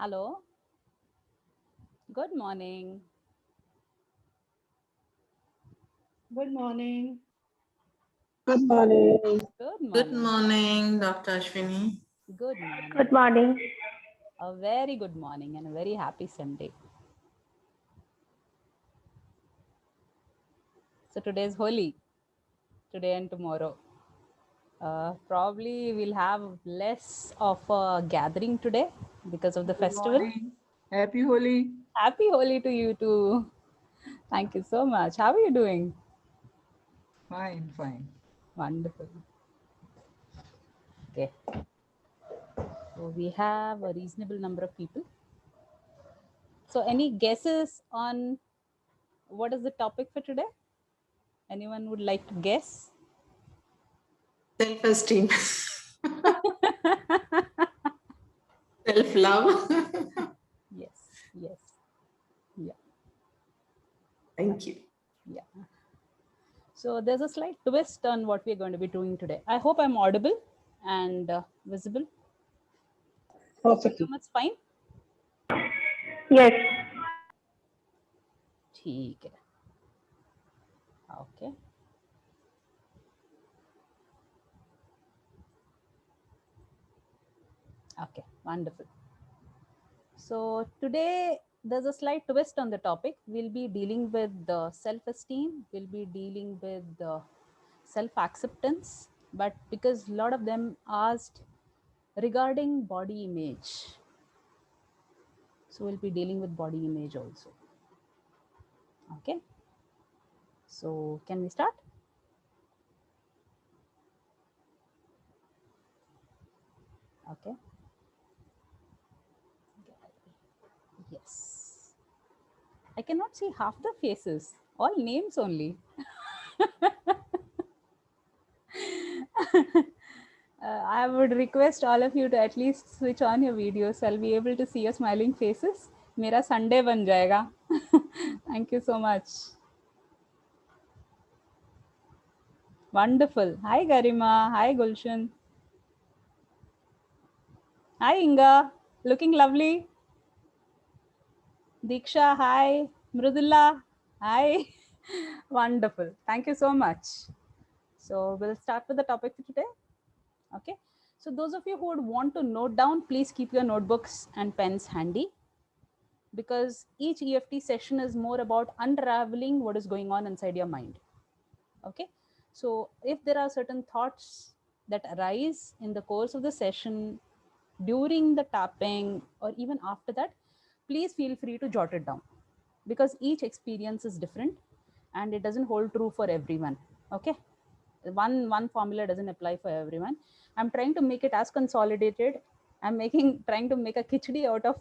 Hello. Good morning. Good morning. Good morning. Good Good morning. morning, Dr. Ashwini. Good morning. Good morning. A very good morning and a very happy Sunday. So today is Holi. Today and tomorrow. Probably we'll have less of a gathering today because of the festival. Morning. Happy Holi. Happy Holi to you too. Thank you so much. How are you doing? Fine. Wonderful. Okay. So we have a reasonable number of people. So any guesses on what is the topic for today? Anyone would like to guess? Self-esteem. Self-love. Yes. Yeah. Thank you. Yeah. So there's a slight twist on what we're going to be doing today. I hope I'm audible and visible. Perfectly. It's fine. Yes. ठीक है. Okay. Okay. Wonderful. So today there's a slight twist on the topic. We'll be dealing with the self-esteem. We'll be dealing with the self-acceptance. But because a lot of them asked regarding body image, so we'll be dealing with body image also. Okay. So can we start? Okay. Yes. I cannot see half the faces, all names only. I would request all of you to at least switch on your videos. I'll be able to see your smiling faces. मेरा Sunday बन जाएगा. Thank you so much. Wonderful. Hi Garima. Hi Gulshan. Hi Inga. Looking lovely. Diksha. Hi. Mrudula. Hi. Wonderful. Thank you so much. So we'll start with the topic for today. Okay. So those of you who would want to note down, please keep your notebooks and pens handy, because each EFT session is more about unraveling what is going on inside your mind. Okay. So if there are certain thoughts that arise in the course of the session, during the tapping, or even after that, please feel free to jot it down, because each experience is different and it doesn't hold true for everyone. Okay. One formula doesn't apply for everyone. I'm trying to make it as consolidated. I'm trying to make a khichdi out of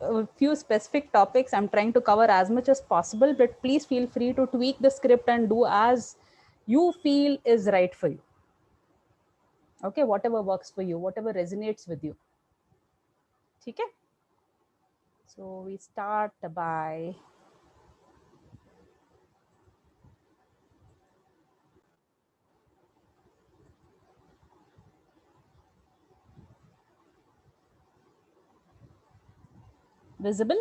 a few specific topics. I'm trying to cover as much as possible, but please feel free to tweak the script and do as you feel is right for you. Okay, whatever works for you, whatever resonates with you. Okay. So we start by visible.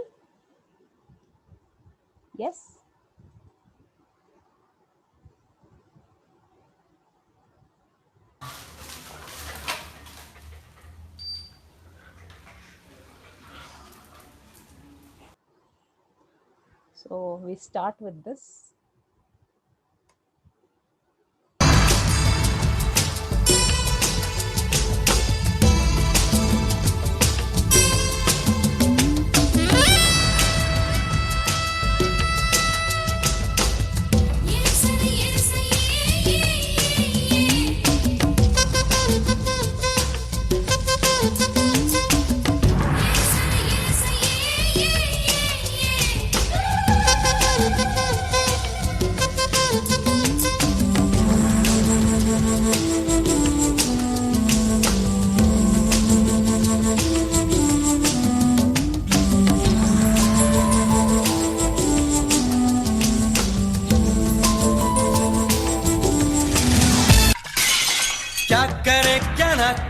Yes. So we start with this.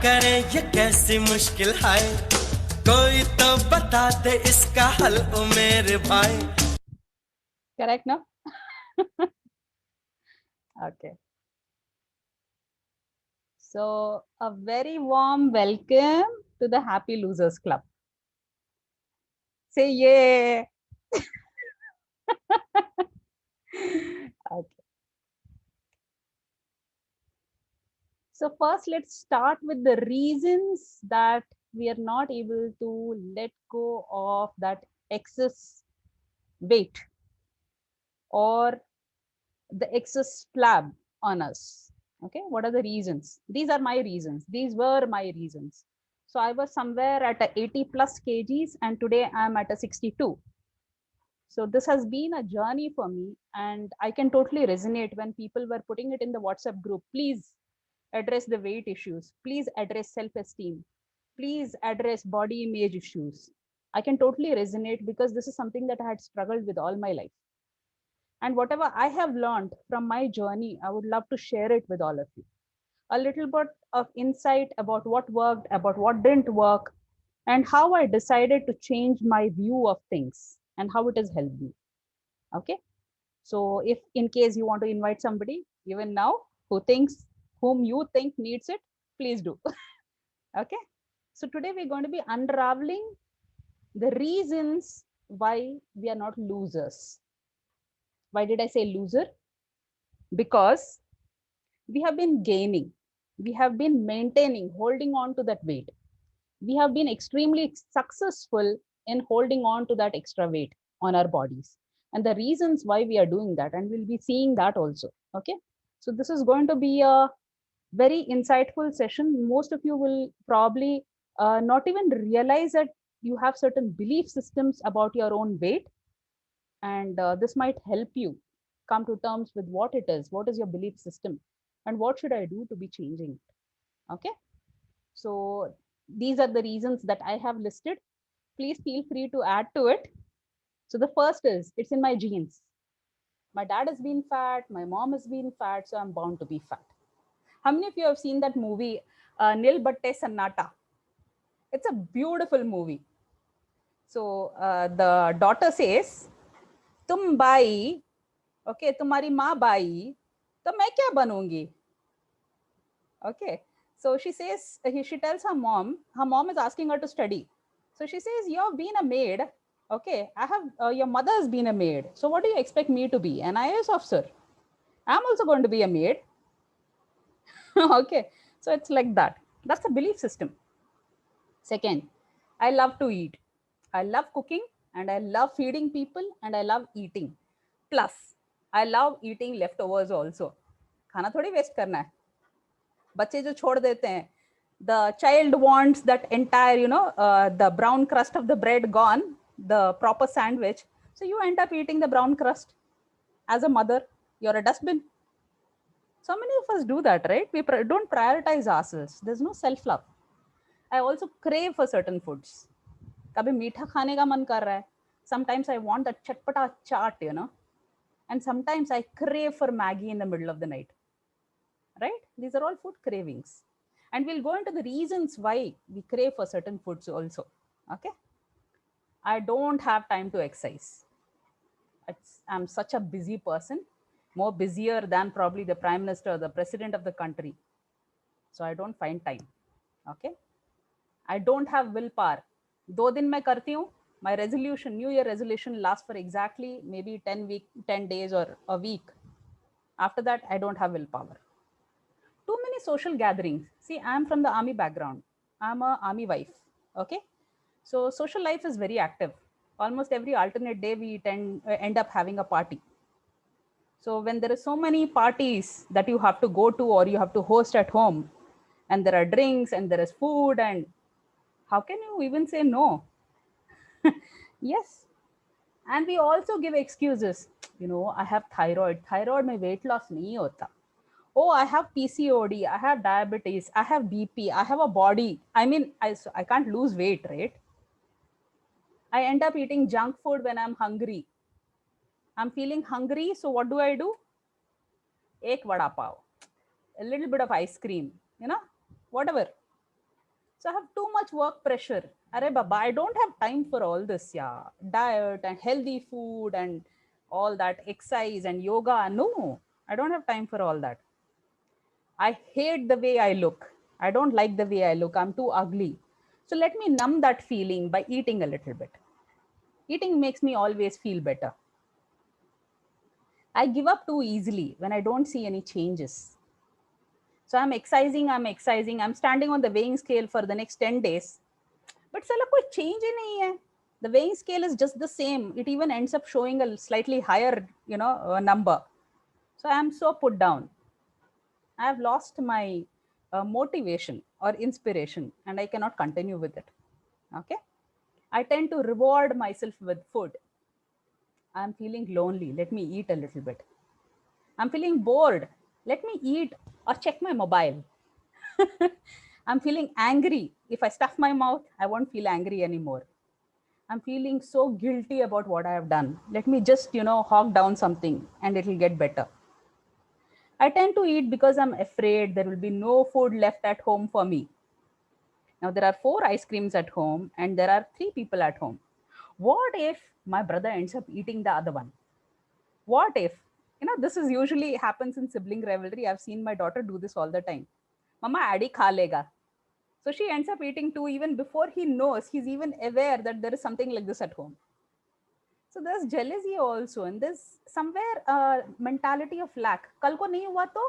करे ये कैसी मुश्किल है, कोई तो बता दे इसका हल ओ मेरे भाई. Correct, no? Okay. So a very warm welcome to the Happy Losers Club. Say yeah. Okay. So first, let's start with the reasons that we are not able to let go of that excess weight or the excess flab on us. Okay, what are the reasons? These are my reasons. These were my reasons. So I was somewhere at a 80 plus kgs and today I'm at a 62. So this has been a journey for me, and I can totally resonate when people were putting it in the WhatsApp group. Please address the weight issues. Please address self-esteem. Please address body image issues. I can totally resonate because this is something that I had struggled with all my life. And whatever I have learned from my journey, I would love to share it with all of you. A little bit of insight about what worked, about what didn't work, and how I decided to change my view of things and how it has helped me. Okay. So if in case you want to invite somebody, even now, whom you think needs it, please do. Okay. So today we're going to be unraveling the reasons why we are not losers. Why did I say loser? Because we have been gaining, we have been maintaining, holding on to that weight. We have been extremely successful in holding on to that extra weight on our bodies. And the reasons why we are doing that, and we'll be seeing that also. Okay. So this is going to be a very insightful session. Most of you will probably not even realize that you have certain belief systems about your own weight. And this might help you come to terms with what it is, what is your belief system, and what should I do to be changing it. Okay. So these are the reasons that I have listed. Please feel free to add to it. So the first is, it's in my genes. My dad has been fat, my mom has been fat, so I'm bound to be fat. How many of you have seen that movie, Nil Batte Sannata? It's a beautiful movie. So the daughter says, "Tum bai, okay, तुम्हारी माँ by, तो मैं क्या बनूंगी?" Okay. So she says, she tells her mom is asking her to study. So she says, "You've been a maid. Okay. I have, your mother has been a maid. So what do you expect me to be? An IAS officer? I'm also going to be a maid." Okay. So it's like that. That's a belief system. Second, I love to eat. I love cooking and I love feeding people and I love eating. Plus, I love eating leftovers also. खाना थोड़ी waste करना है. बच्चे जो छोड़ देते हैं, the child wants that entire, the brown crust of the bread gone, the proper sandwich. So you end up eating the brown crust. As a mother, you're a dustbin. So many of us do that, right? We don't prioritize ourselves. There's no self-love. I also crave for certain foods. कभी मीठा खाने का मन कर रहा है. Sometimes I want that chatpata chaat, and sometimes I crave for Maggie in the middle of the night. Right? These are all food cravings. And we'll go into the reasons why we crave for certain foods also. Okay. I don't have time to exercise. I'm such a busy person, more busier than probably the prime minister or the president of the country. So I don't find time. Okay. I don't have willpower. 2 दिन मैं करती हूँ. My resolution, New Year resolution lasts for exactly maybe 10 days or a week. After that, I don't have willpower. Too many social gatherings. See, I'm from the army background. I'm an army wife. Okay. So social life is very active. Almost every alternate day, we end up having a party. So when there are so many parties that you have to go to or you have to host at home, and there are drinks and there is food, and how can you even say no? Yes. And we also give excuses. I have thyroid. Thyroid mein weight loss nahi hota. Oh, I have PCOD, I have diabetes, I have BP, I have a body. I mean, I can't lose weight, right? I end up eating junk food when I'm hungry. I'm feeling hungry, so what do? Ek vada pav, a little bit of ice cream, whatever. So I have too much work pressure. Arey Baba, I don't have time for all this, yeah. Diet and healthy food and all that exercise and yoga. No, I don't have time for all that. I hate the way I look. I don't like the way I look. I'm too ugly. So let me numb that feeling by eating a little bit. Eating makes me always feel better. I give up too easily when I don't see any changes. So I'm exercising, I'm standing on the weighing scale for the next 10 days. But sala koi change hi nahi hai. The weighing scale is just the same. It even ends up showing a slightly higher, number. So I'm so put down. I have lost my motivation or inspiration and I cannot continue with it. Okay. I tend to reward myself with food. I'm feeling lonely. Let me eat a little bit. I'm feeling bored. Let me eat or check my mobile. I'm feeling angry. If I stuff my mouth, I won't feel angry anymore. I'm feeling so guilty about what I have done. Let me just, hog down something and it'll get better. I tend to eat because I'm afraid there will be no food left at home for me. Now there are 4 ice creams at home and there are 3 people at home. What if my brother ends up eating the other one? What if, this is usually happens in sibling rivalry. I've seen my daughter do this all the time. Mama, addi kha lega. So she ends up eating 2 even before he knows, he's even aware that there is something like this at home. So there's jealousy also, and there's somewhere a mentality of lack. Kal ko nahi hua to,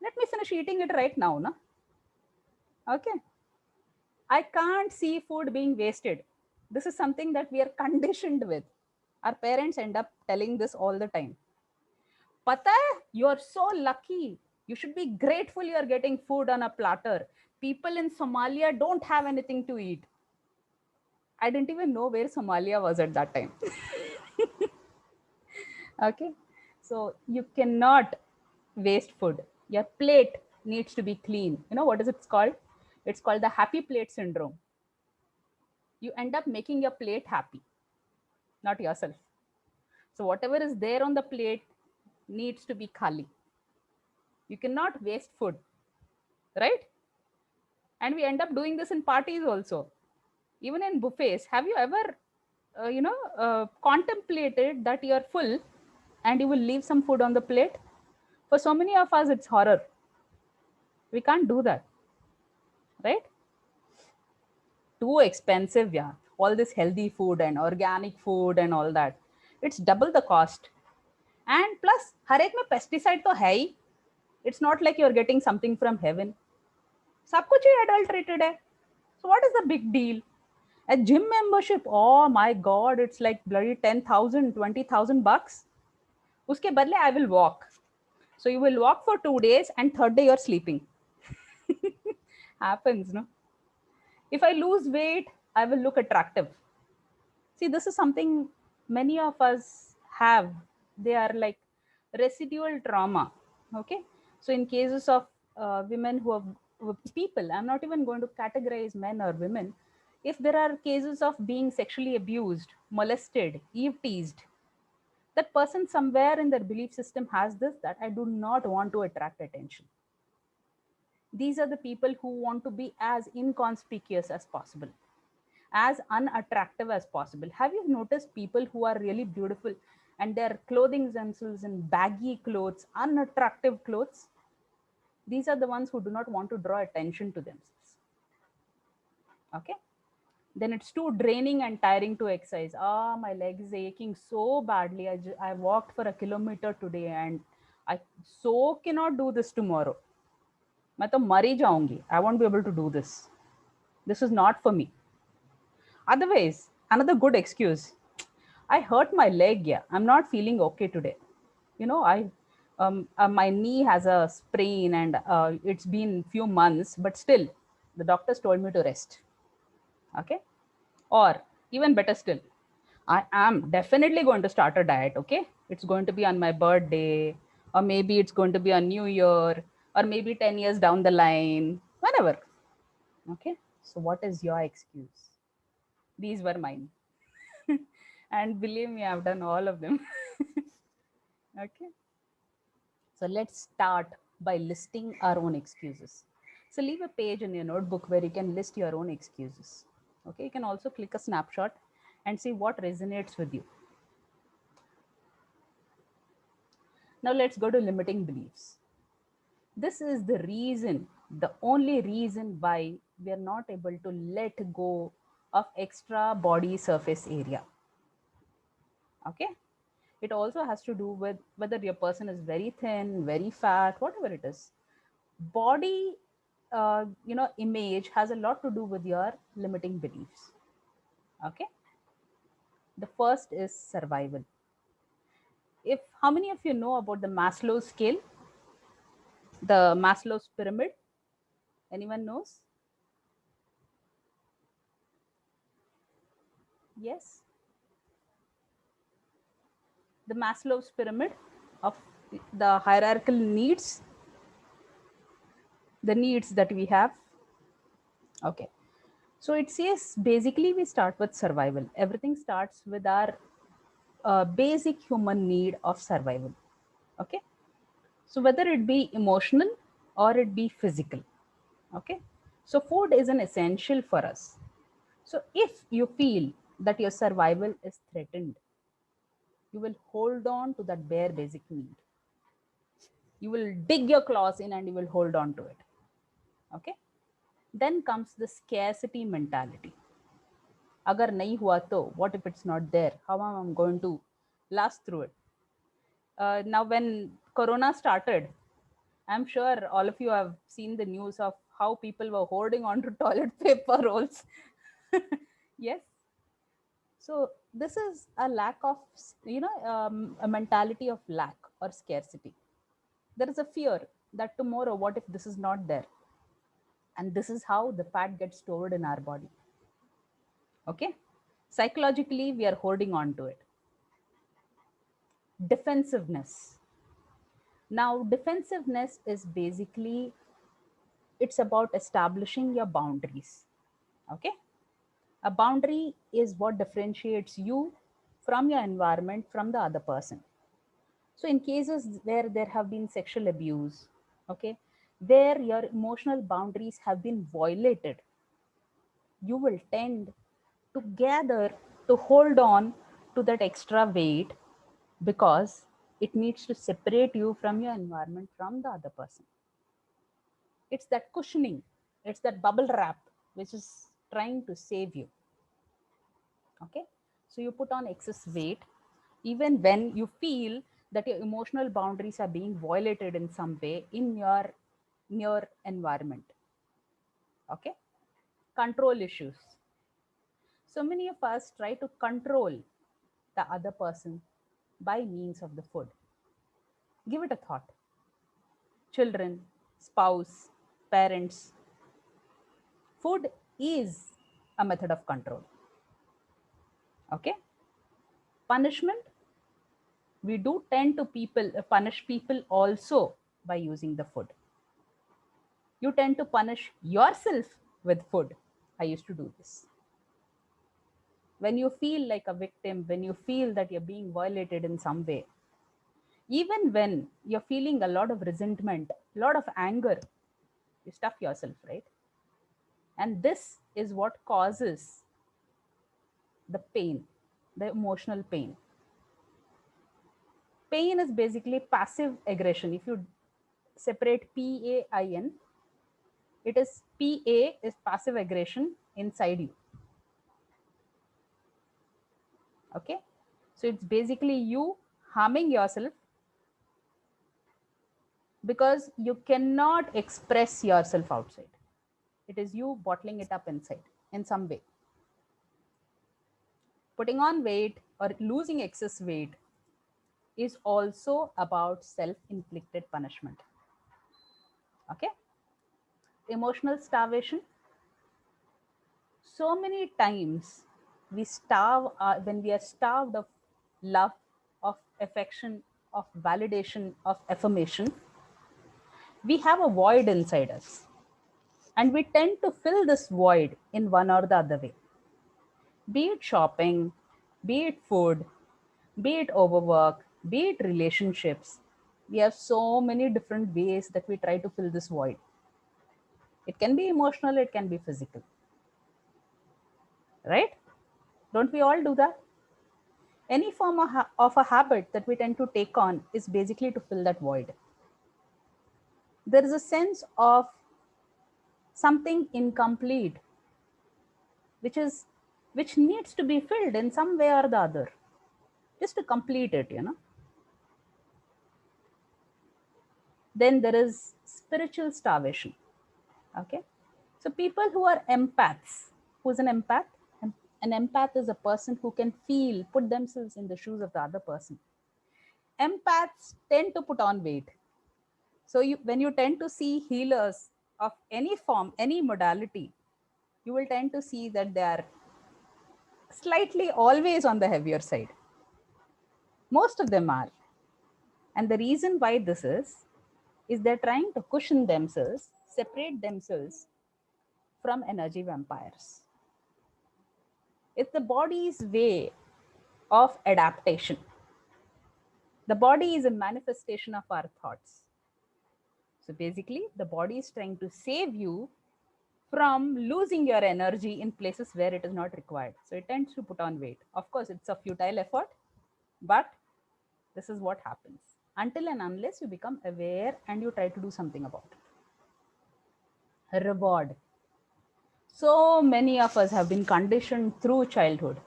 let me finish eating it right now, na? Okay. I can't see food being wasted. This is something that we are conditioned with. Our parents end up telling this all the time. Pata hai, you are so lucky. You should be grateful you are getting food on a platter. People in Somalia don't have anything to eat. I didn't even know where Somalia was at that time. Okay. So you cannot waste food. Your plate needs to be clean. You know what is it called? It's called the happy plate syndrome. You end up making your plate happy, not yourself. So whatever is there on the plate needs to be khali. You cannot waste food, right? And we end up doing this in parties also. Even in buffets, have you ever, contemplated that you are full and you will leave some food on the plate? For so many of us, it's horror. We can't do that, right? Too expensive, yeah. All this healthy food and organic food and all that. It's double the cost. And plus, हर एक में pesticide तो है ही. It's not like you're getting something from heaven. सब कुछ ही adulterated है. So what is the big deal? A gym membership, oh my God, it's like bloody 10,000, 20,000 bucks. Uske badle, I will walk. So you will walk for 2 days and third day you're sleeping. Happens, no? If I lose weight, I will look attractive. See, this is something many of us have. They are like residual trauma. Okay. So in cases of women who have people, I'm not even going to categorize men or women. If there are cases of being sexually abused, molested, eve teased, that person somewhere in their belief system has this, that I do not want to attract attention. These are the people who want to be as inconspicuous as possible, as unattractive as possible. Have you noticed people who are really beautiful and they're clothing themselves in baggy clothes, unattractive clothes? These are the ones who do not want to draw attention to themselves. Okay. Then it's too draining and tiring to exercise. My leg is aching so badly. I walked for a kilometer today and I so cannot do this tomorrow. मैं तो मर ही जाऊंगी. I won't be able to do this. This is not for me. Otherwise, another good excuse. I hurt my leg. Yeah, I'm not feeling okay today. My knee has a sprain and it's been few months, but still, the doctors told me to rest. Okay. Or even better still, I am definitely going to start a diet. Okay. It's going to be on my birthday, or maybe it's going to be on New Year, or maybe 10 years down the line, whenever. Okay. So what is your excuse? These were mine. And believe me, I've done all of them. Okay. So let's start by listing our own excuses. So leave a page in your notebook where you can list your own excuses. Okay, you can also click a snapshot and see what resonates with you. Now let's go to limiting beliefs. This is the reason, the only reason why we are not able to let go of extra body surface area. Okay, it also has to do with whether your person is very thin, very fat, whatever it is. Body image has a lot to do with your limiting beliefs. Okay, the first is survival. If how many of you know about the Maslow scale, the Maslow's pyramid? Anyone knows? Yes, the Maslow's pyramid of the hierarchical needs, the needs that we have. Okay, so it says basically we start with survival. Everything starts with our basic human need of survival. Okay, so whether it be emotional or it be physical. Okay, so food is an essential for us. So if you feel that your survival is threatened, you will hold on to that bare basic need. You will dig your claws in and you will hold on to it. Okay, then comes the scarcity mentality. Agar nahi hua to, what if it's not there? How am I going to last through it? Now when corona started, I'm sure all of you have seen the news of how people were holding on to toilet paper rolls. Yes, so this is a lack of a mentality of lack or scarcity. There is a fear that tomorrow what if this is not there, and this is how the fat gets stored in our body. Okay, psychologically we are holding on to it. Defensiveness. Now defensiveness is basically, it's about establishing your boundaries. Okay, a boundary is what differentiates you from your environment, from the other person. So in cases where there have been sexual abuse, okay, where your emotional boundaries have been violated, you will tend to gather, to hold on to that extra weight, because it needs to separate you from your environment, from the other person. It's that cushioning, it's that bubble wrap which is trying to save you. Okay, so you put on excess weight even when you feel that your emotional boundaries are being violated in some way in your environment. Okay, control issues. So many of us try to control the other person by means of the food. Give it a thought. Children, spouse, parents, food is a method of control. Okay, punishment. We do tend to punish people also by using the food. You tend to punish yourself with food. I used to do this. When you feel like a victim, when you feel that you're being violated in some way, even when you're feeling a lot of resentment, a lot of anger, you stuff yourself, right? And this is what causes the pain, the emotional pain. Pain is basically passive aggression. If you separate PAIN, it is PA is passive aggression inside you. Okay, so it's basically you harming yourself because you cannot express yourself outside. It is you bottling it up inside in some way. Putting on weight or losing excess weight is also about self-inflicted punishment. Okay, emotional starvation. So many times we starve when we are starved of love, of affection, of validation, of affirmation, we have a void inside us, and we tend to fill this void in one or the other way. Be it shopping, be it food, be it overwork, be it relationships. We have so many different ways that we try to fill this void. It can be emotional, it can be physical. Right? Don't we all do that? Any form of a habit that we tend to take on is basically to fill that void. There is a sense of something incomplete which needs to be filled in some way or the other, just to complete it, you know. Then there is spiritual starvation. Okay, so people who are empaths, who's an empath? An empath is a person who can feel, put themselves in the shoes of the other person. Empaths tend to put on weight. So when you tend to see healers of any form, any modality, you will tend to see that they are slightly always on the heavier side. Most of them are. And the reason why this is they're trying to cushion themselves, separate themselves from energy vampires. It's the body's way of adaptation. The body is a manifestation of our thoughts. So basically, the body is trying to save you from losing your energy in places where it is not required. So it tends to put on weight. Of course, it's a futile effort, but this is what happens until and unless you become aware and you try to do something about it. Reward. So many of us have been conditioned through childhood.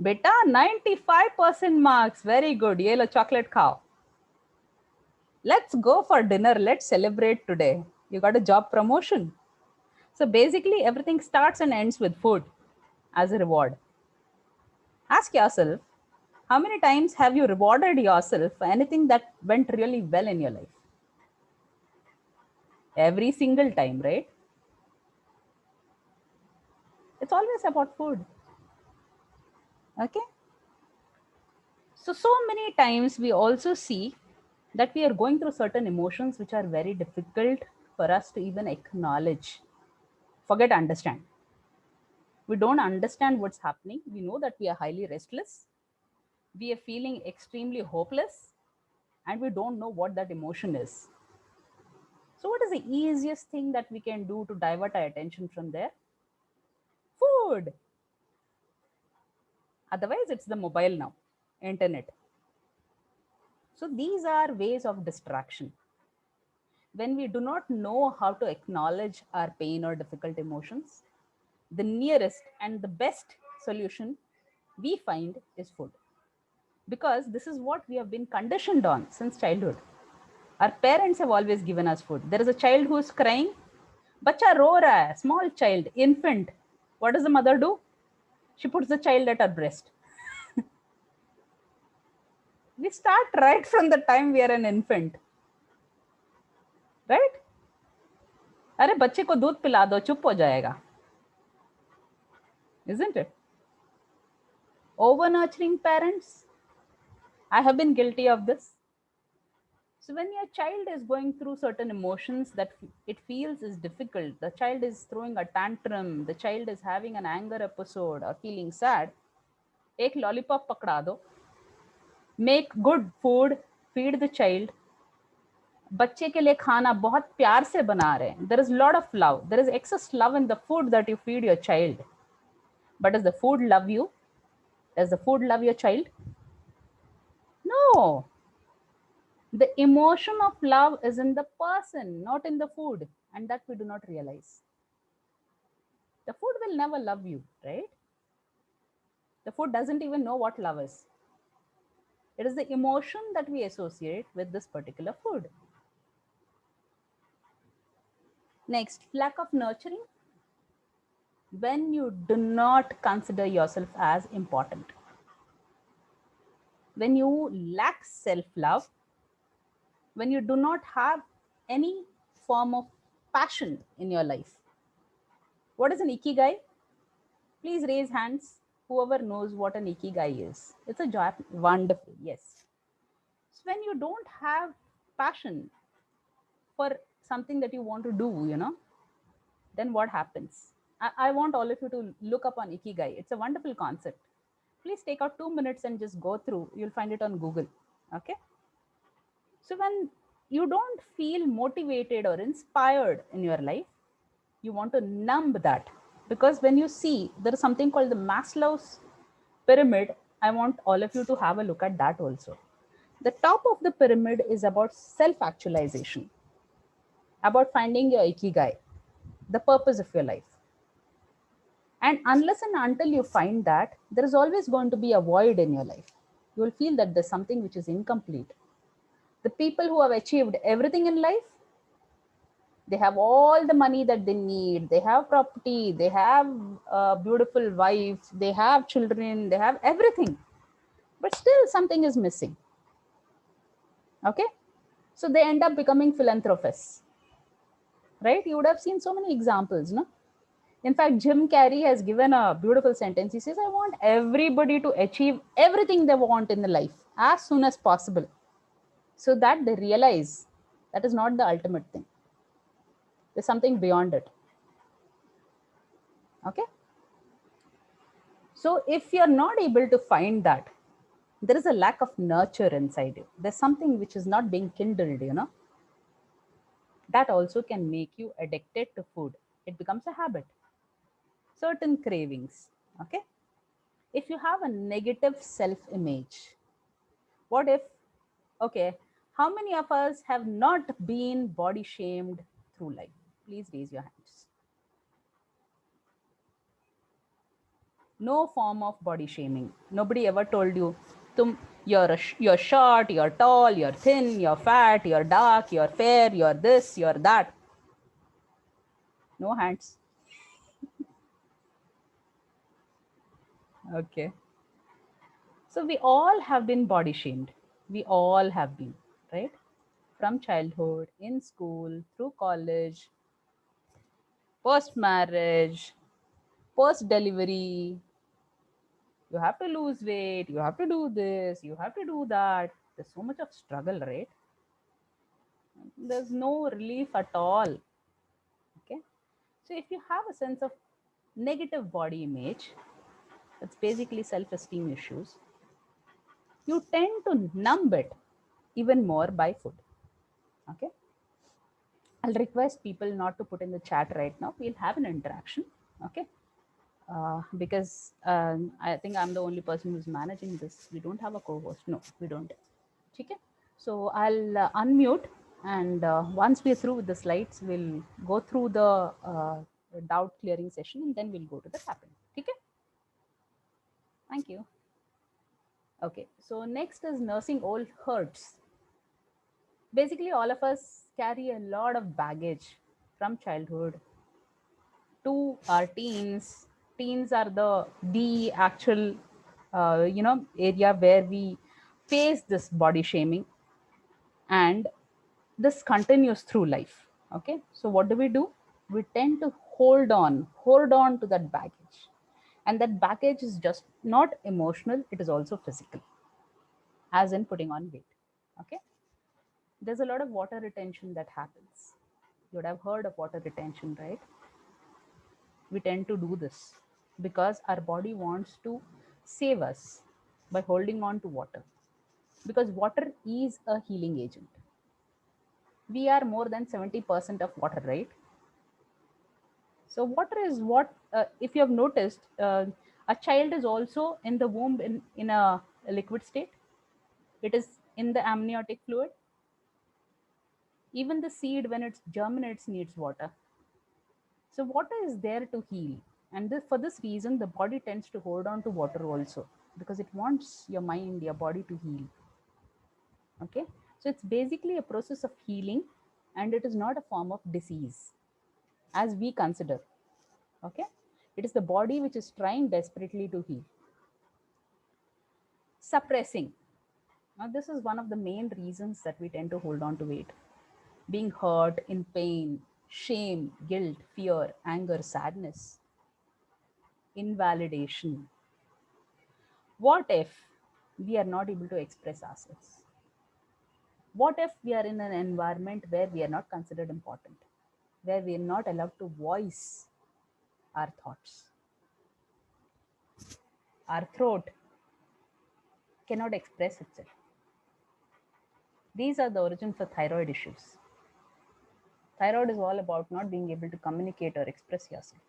Beta, 95% marks. Very good. Ye lo chocolate khao. Let's go for dinner. Let's celebrate today. You got a job promotion. So basically, everything starts and ends with food as a reward. Ask yourself, how many times have you rewarded yourself for anything that went really well in your life? Every single time, right? It's always about food. Okay? So many times we also see that we are going through certain emotions which are very difficult for us to even acknowledge. Forget understand. We don't understand what's happening. We know that we are highly restless. We are feeling extremely hopeless, and we don't know what that emotion is. So what is the easiest thing that we can do to divert our attention from there? Food. Otherwise, it's the mobile now, internet. So these are ways of distraction. When we do not know how to acknowledge our pain or difficult emotions, the nearest and the best solution we find is food. Because this is what we have been conditioned on since childhood. Our parents have always given us food. There is a child who is crying. Bacha ro raha hai, small child, infant. What does the mother do? She puts the child at her breast. We start right from the time we are an infant. Right? अरे बच्चे को दूध पिला दो, चुप हो जाएगा. Isn't it? Over nurturing parents. I have been guilty of this. So when your child is going through certain emotions that it feels is difficult, the child is throwing a tantrum, the child is having an anger episode or feeling sad, एक lollipop पकड़ा दो, make good food, feed the child. बच्चे के लिए खाना बहुत प्यार से बना रहे हैं. There is a lot of love. There is excess love in the food that you feed your child. But does the food love you? Does the food love your child? No. The emotion of love is in the person, not in the food. And that we do not realize. The food will never love you, right? The food doesn't even know what love is. It is the emotion that we associate with this particular food. Next, lack of nurturing. When you do not consider yourself as important. When you lack self-love, when you do not have any form of passion in your life. What is an ikigai? Please raise hands, whoever knows what an ikigai is. It's a job. Wonderful, yes. So when you don't have passion for something that you want to do, you know, then what happens? I want all of you to look up on ikigai. It's a wonderful concept. Please take out 2 minutes and just go through. You'll find it on Google, okay? So when you don't feel motivated or inspired in your life, You want to numb that, because when you see there is something called the Maslow's pyramid, I want all of you to have a look at that also. The top of the pyramid is about self-actualization, about finding your ikigai, the purpose of your life. And unless and until you find that, there is always going to be a void in your life. You will feel that there's something which is incomplete. The people who have achieved everything in life, they have all the money that they need, they have property, they have a beautiful wife, they have children, they have everything, but still something is missing. Okay, so they end up becoming philanthropists, right? You would have seen so many examples, no? In fact, Jim Carrey has given a beautiful sentence. He says, I want everybody to achieve everything they want in the life as soon as possible, so that they realize that is not the ultimate thing. There's something beyond it. Okay. So if you're not able to find that, there is a lack of nurture inside you. There's something which is not being kindled, you know. That also can make you addicted to food. It becomes a habit. Certain cravings. Okay. If you have a negative self-image, what if, okay, how many of us have not been body shamed through life? Please raise your hands. No form of body shaming. Nobody ever told you, you're short, you're tall, you're thin, you're fat, you're dark, you're fair, you're this, you're that. No hands. Okay. So we all have been body shamed. We all have been, right? From childhood, in school, through college, post-marriage, post-delivery. You have to lose weight, you have to do this, you have to do that. There's so much of struggle, right? There's no relief at all. Okay. So if you have a sense of negative body image, it's basically self-esteem issues, you tend to numb it even more by food. Okay. I'll request people not to put in the chat right now. We'll have an interaction. Okay. Because I think I'm the only person who's managing this. We don't have a co-host. No, we don't. Okay. So I'll unmute, and once we're through with the slides, we'll go through the doubt clearing session, and then we'll go to the tapping. Okay. Thank you. Okay. So next is nursing old hurts. Basically, all of us carry a lot of baggage from childhood to our teens. Teens are the actual area where we face this body shaming, and this continues through life. Okay, so what do? We tend to hold on to that baggage, and that baggage is just not emotional, it is also physical, as in putting on weight. Okay, there's a lot of water retention that happens. You would have heard of water retention, right? We tend to do this because our body wants to save us by holding on to water, because water is a healing agent. We are more than 70% of water, right? So water is what, if you have noticed, a child is also in the womb in a liquid state. It is in the amniotic fluid. Even the seed, when it germinates, needs water. So water is there to heal. And for this reason, the body tends to hold on to water also, because it wants your mind, your body to heal. Okay. So it's basically a process of healing, and it is not a form of disease as we consider. Okay. It is the body which is trying desperately to heal. Suppressing. Now, this is one of the main reasons that we tend to hold on to weight. Being hurt, in pain, shame, guilt, fear, anger, sadness, invalidation. What if we are not able to express ourselves? What if we are in an environment where we are not considered important, where we are not allowed to voice our thoughts? Our throat cannot express itself. These are the origin for thyroid issues. Thyroid is all about not being able to communicate or express yourself.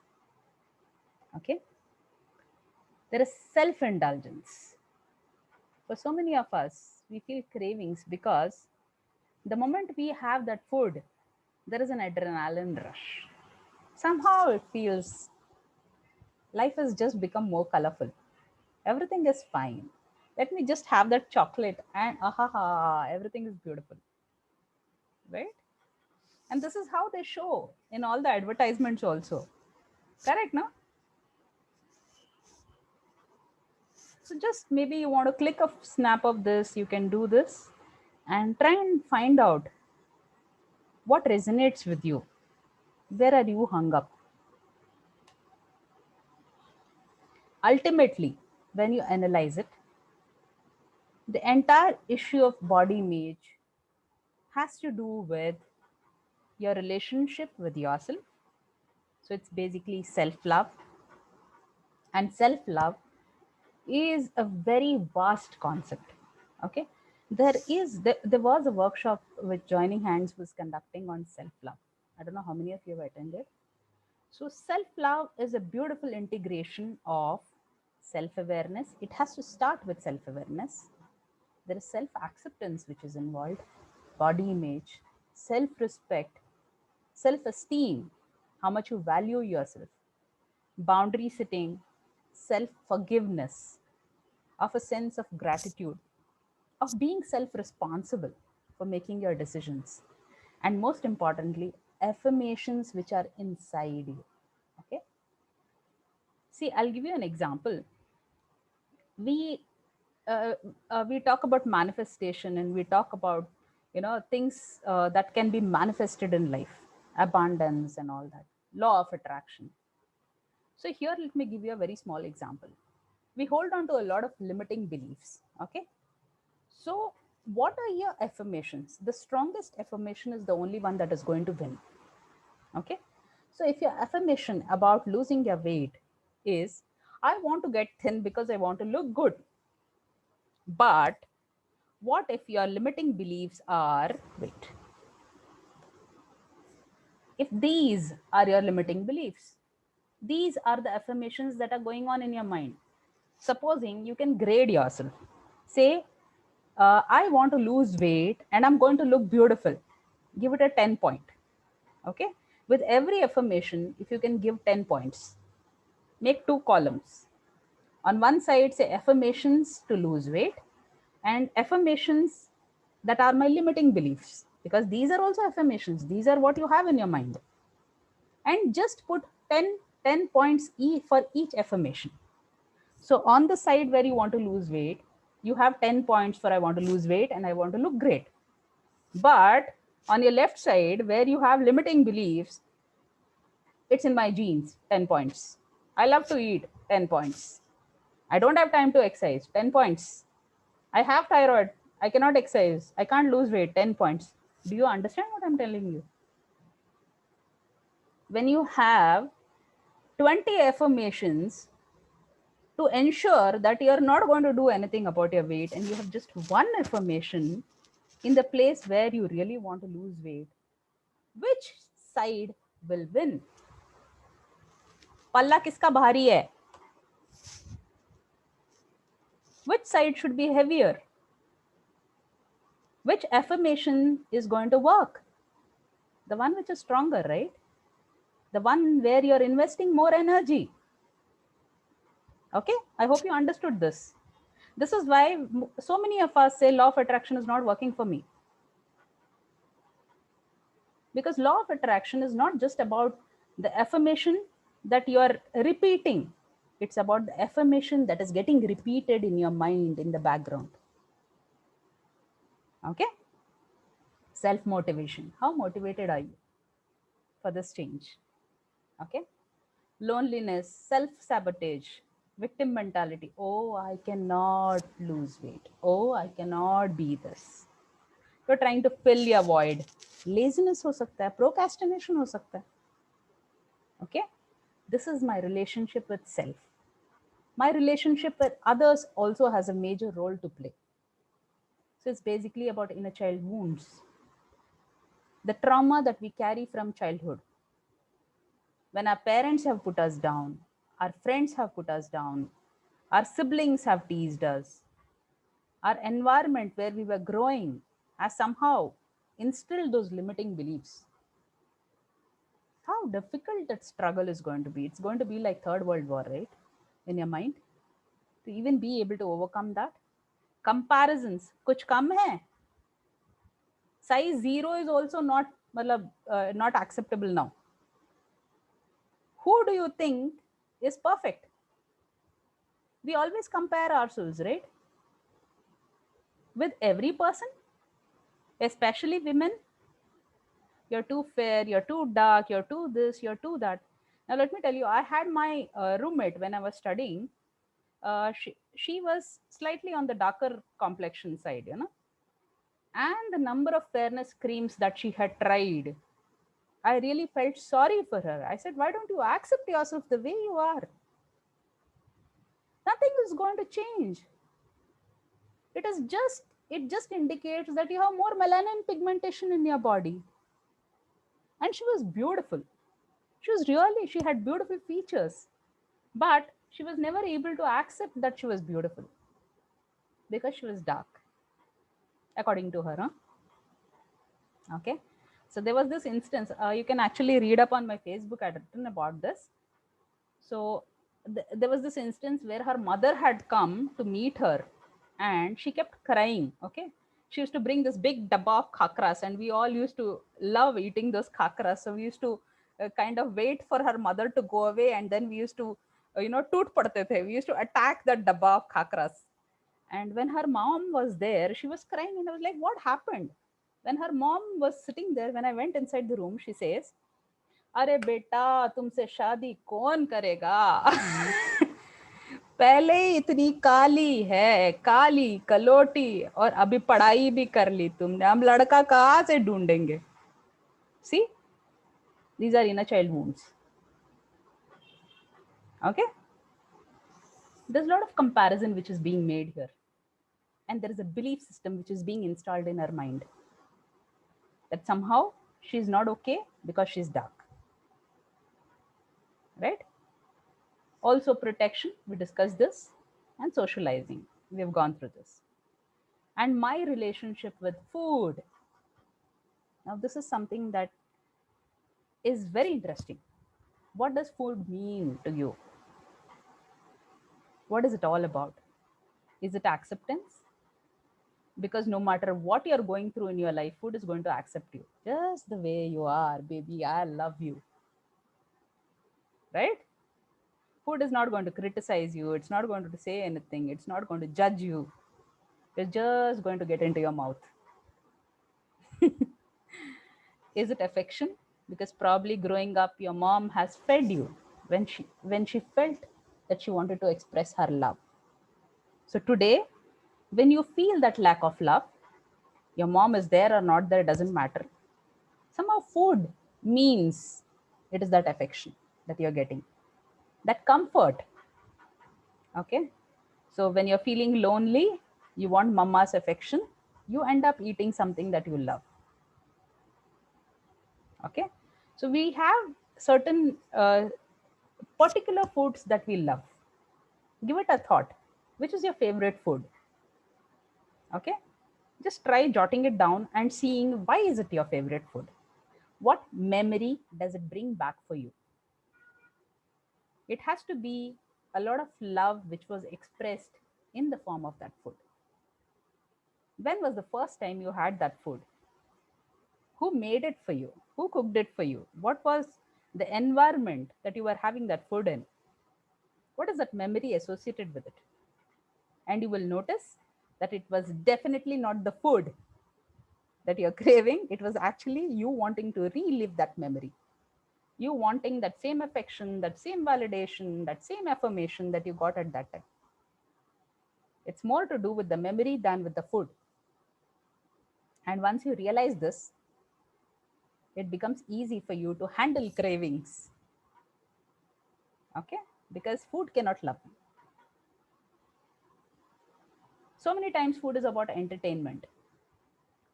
Okay. There is self-indulgence. For so many of us, we feel cravings because the moment we have that food, there is an adrenaline rush. Somehow it feels life has just become more colorful. Everything is fine. Let me just have that chocolate and everything is beautiful. Right? And this is how they show in all the advertisements also. Correct, no? So just maybe you want to click a snap of this, you can do this and try and find out what resonates with you. Where are you hung up? Ultimately, when you analyze it, the entire issue of body image has to do with your relationship with yourself. So it's basically self-love. And self-love is a very vast concept. Okay. There was a workshop which Joining Hands was conducting on self-love. I don't know how many of you have attended. So self-love is a beautiful integration of self-awareness. It has to start with self-awareness. There is self-acceptance which is involved, body image, self-respect, self-esteem, how much you value yourself, boundary setting, self-forgiveness, of a sense of gratitude, of being self-responsible for making your decisions, and most importantly, affirmations which are inside you. Okay. See, I'll give you an example. We we talk about manifestation and we talk about things that can be manifested in life, abundance and all that, law of attraction. So here let me give you a very small example. We hold on to a lot of limiting beliefs. Okay. So what are your affirmations? The strongest affirmation is the only one that is going to win. Okay. So if your affirmation about losing your weight is, I want to get thin because I want to look good. But what if your limiting beliefs are, wait, if these are your limiting beliefs, these are the affirmations that are going on in your mind. Supposing you can grade yourself. Say, I want to lose weight and I'm going to look beautiful. Give it a 10 point. Okay. With every affirmation, if you can give 10 points, make 2 columns. On one side, say affirmations to lose weight and affirmations that are my limiting beliefs, because these are also affirmations. These are what you have in your mind. And just put 10 points for each affirmation. So on the side where you want to lose weight, you have 10 points for I want to lose weight and I want to look great. But on your left side where you have limiting beliefs, it's in my genes, 10 points. I love to eat, 10 points. I don't have time to exercise, 10 points. I have thyroid, I cannot exercise, I can't lose weight, 10 points. Do you understand what I'm telling you? When you have 20 affirmations to ensure that you're not going to do anything about your weight and you have just one affirmation in the place where you really want to lose weight, which side will win? पल्ला किसका भारी है? Which side should be heavier? Which affirmation is going to work? The one which is stronger, right? The one where you're investing more energy. Okay, I hope you understood this. This is why so many of us say law of attraction is not working for me. Because law of attraction is not just about the affirmation that you are repeating. It's about the affirmation that is getting repeated in your mind in the background. Okay? Self-motivation. How motivated are you for this change? Okay? Loneliness, self-sabotage, victim mentality. Oh, I cannot lose weight. Oh, I cannot be this. You're trying to fill your void. Laziness हो सकता है, procrastination हो सकता है. Okay? This is my relationship with self. My relationship with others also has a major role to play. So it's basically about inner child wounds. the trauma that we carry from childhood. When our parents have put us down, our friends have put us down, our siblings have teased us, our environment where we were growing has somehow instilled those limiting beliefs. How difficult that struggle is going to be. It's going to be like Third World War, right? In your mind, to even be able to overcome that. Comparisons, kuch kam hai. Size 0 is also not, not acceptable now. Who do you think is perfect? We always compare ourselves, right? With every person, especially women. You're too fair, you're too dark, you're too this, you're too that. Now, let me tell you, I had my roommate when I was studying. She was slightly on the darker complexion side, you know. And the number of fairness creams that she had tried, I really felt sorry for her. I said, why don't you accept yourself the way you are? Nothing is going to change. It just indicates that you have more melanin pigmentation in your body. And she was beautiful. She had beautiful features, but she was never able to accept that she was beautiful because she was dark, according to her. Okay. So there was this instance, you can actually read up on my Facebook, I'd written about this. So there was this instance where her mother had come to meet her and she kept crying. Okay. She used to bring this big dabba of khakras, and we all used to love eating those khakras. So we used to kind of wait for her mother to go away, and then we used to, toot padte the. We used to attack that dabba of khakras. And when her mom was there, she was crying, and I was like, what happened? When her mom was sitting there, when I went inside the room, she says, अरे बेटा तुमसे शादी कौन करेगा पहले ही इतनी काली है, काली कलोटी, और अभी पढ़ाई भी कर ली तुमने, हम लड़का कहाँ से ढूंढेंगे? See, these are inner child wounds. Okay, there's a lot of comparison which is being made here, and there is a belief system which is being installed in her mind that somehow she's not okay because she's dark. Right? Also protection, we discussed this, and socializing, we have gone through this. And my relationship with food. Now this is something that is very interesting. What does food mean to you? What is it all about? Is it acceptance? Because no matter what you're going through in your life, food is going to accept you just the way you are, baby. I love you. Right? Food is not going to criticize you. It's not going to say anything. It's not going to judge you. It's just going to get into your mouth. Is it affection? Because probably growing up, your mom has fed you when she felt that she wanted to express her love. So today, when you feel that lack of love, your mom is there or not there, doesn't matter. Somehow food means it is that affection that you're getting, that comfort. Okay. So when you're feeling lonely, you want mama's affection, you end up eating something that you love. Okay. So we have certain particular foods that we love. Give it a thought. Which is your favorite food? Okay. Just try jotting it down and seeing why is it your favorite food? What memory does it bring back for you? It has to be a lot of love which was expressed in the form of that food. When was the first time you had that food? Who made it for you? Who cooked it for you? What was the environment that you were having that food in? What is that memory associated with it? And you will notice that it was definitely not the food that you're craving. It was actually you wanting to relive that memory. You wanting that same affection, that same validation, that same affirmation that you got at that time. It's more to do with the memory than with the food. And once you realize this, it becomes easy for you to handle cravings. Okay? Because food cannot love you. So many times food is about entertainment.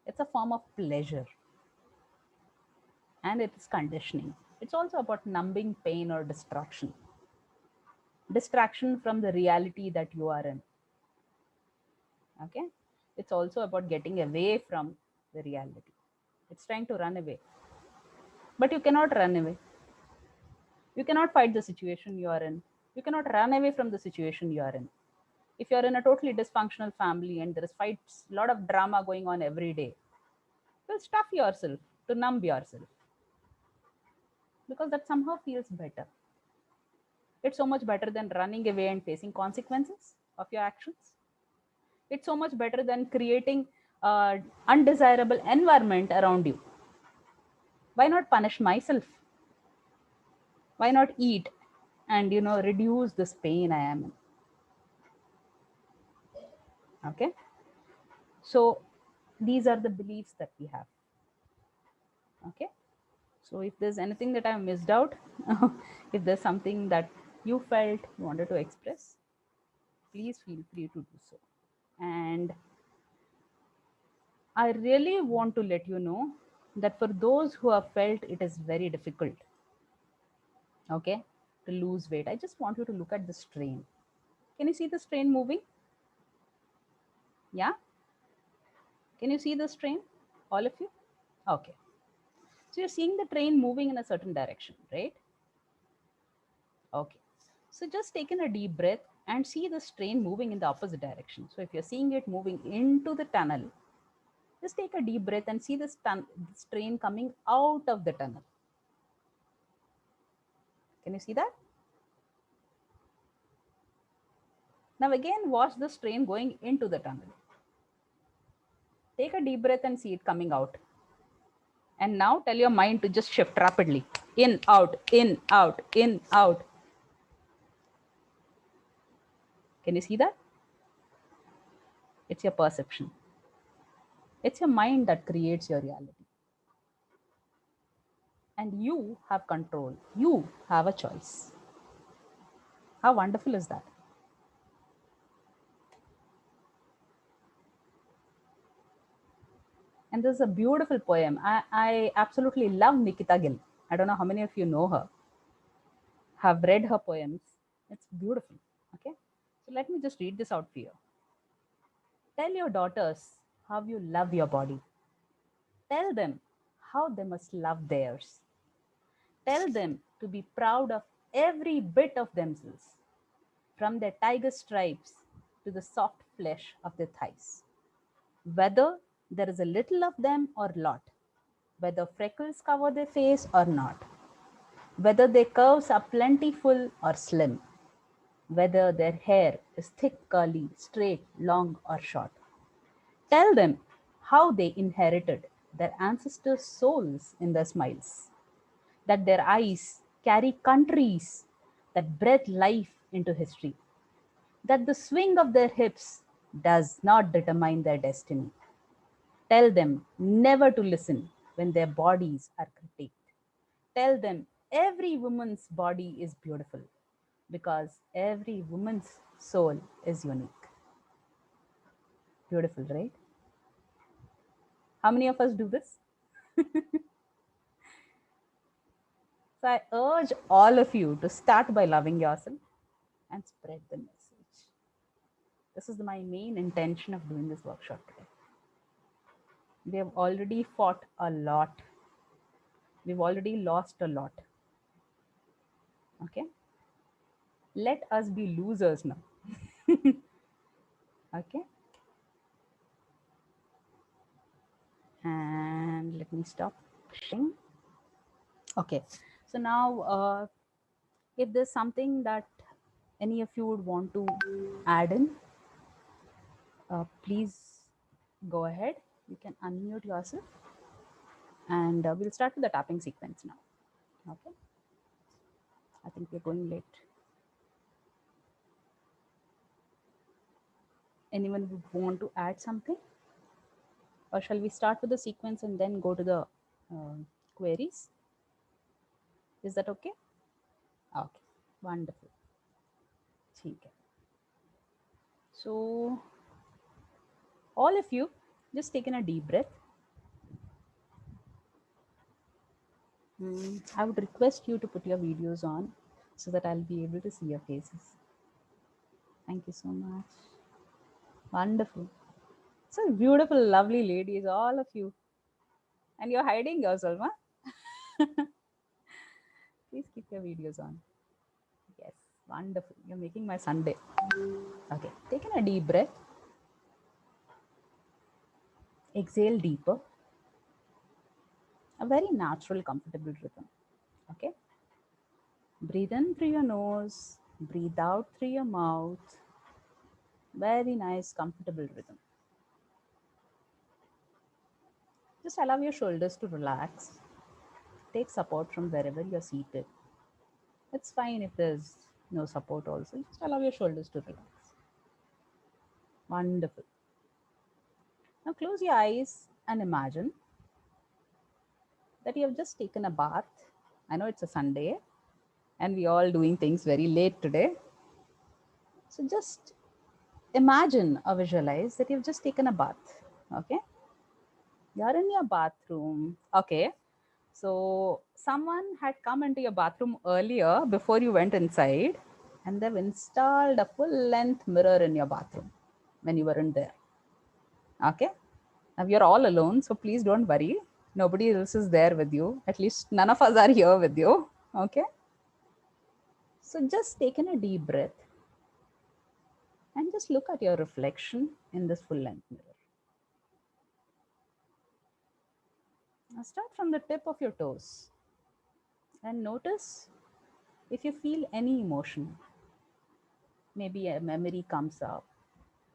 It's a form of pleasure. and it is conditioning. It's also about numbing pain or distraction from the reality that you are in. Okay, it's also about getting away from the reality. It's trying to run away, but you cannot run away. You cannot fight the situation you are in. You cannot run away from the situation you are in. If you're in a totally dysfunctional family and there is fights, a lot of drama going on every day, you'll stuff yourself to numb yourself because that somehow feels better. It's so much better than running away and facing consequences of your actions. It's so much better than creating undesirable environment around you. Why not punish myself? Why not eat and reduce this pain I am in? Okay, so these are the beliefs that we have. Okay, so if there's anything that I missed out, if there's something that you felt you wanted to express, please feel free to do so. And I really want to let you know that for those who have felt it is very difficult, okay, to lose weight, I just want you to look at this train. Can you see this train moving? Yeah? Can you see this train? All of you? Okay. So you're seeing the train moving in a certain direction, right? Okay. So just take in a deep breath and see this train moving in the opposite direction. So if you're seeing it moving into the tunnel, just take a deep breath and see this train coming out of the tunnel. Can you see that? Now again, watch this train going into the tunnel. Take a deep breath and see it coming out. And now tell your mind to just shift rapidly. In, out, in, out, in, out. Can you see that? It's your perception. It's your mind that creates your reality. And you have control. You have a choice. How wonderful is that? And there's a beautiful poem. I absolutely love Nikita Gill. I don't know how many of you know her, have read her poems. It's beautiful. Okay. So let me just read this out for you. Tell your daughters how you love your body. Tell them how they must love theirs. Tell them to be proud of every bit of themselves, from their tiger stripes to the soft flesh of their thighs. Whether there is a little of them or lot, whether freckles cover their face or not, whether their curves are plentiful or slim, whether their hair is thick, curly, straight, long, or short. Tell them how they inherited their ancestors' souls in their smiles, that their eyes carry countries that breathe life into history, that the swing of their hips does not determine their destiny. Tell them never to listen when their bodies are critiqued. Tell them every woman's body is beautiful because every woman's soul is unique. Beautiful, right? How many of us do this? So I urge all of you to start by loving yourself and spread the message. This is my main intention of doing this workshop today. We have already fought a lot. We've already lost a lot. Okay? Let us be losers now. Okay? And let me stop pushing. Okay. So now, if there's something that any of you would want to add in, please go ahead. You can unmute yourself. And we'll start with the tapping sequence now. Okay. I think we're going late. Anyone would want to add something? Or shall we start with the sequence and then go to the queries? Is that okay? Okay, wonderful. Okay. So all of you just taken a deep breath. I would request you to put your videos on so that I'll be able to see your faces. Thank you so much. Wonderful. So beautiful, lovely ladies, all of you. And you're hiding yourself, huh? Please keep your videos on. Yes, wonderful. You're making my Sunday. Okay, taking a deep breath. Exhale deeper. A very natural, comfortable rhythm. Okay. Breathe in through your nose. Breathe out through your mouth. Very nice, comfortable rhythm. Just allow your shoulders to relax. Take support from wherever you're seated. It's fine if there's no support also. Just allow your shoulders to relax. Wonderful. Now close your eyes and imagine that you have just taken a bath. I know it's a Sunday and we all doing things very late today. So just imagine or visualize that you've just taken a bath. Okay. You're in your bathroom. Okay. So someone had come into your bathroom earlier before you went inside, and they've installed a full length mirror in your bathroom when you weren't there. Okay. Now you're all alone, so please don't worry. Nobody else is there with you. At least none of us are here with you. Okay. So just take in a deep breath and just look at your reflection in this full length mirror. Now start from the tip of your toes and notice if you feel any emotion. Maybe a memory comes up,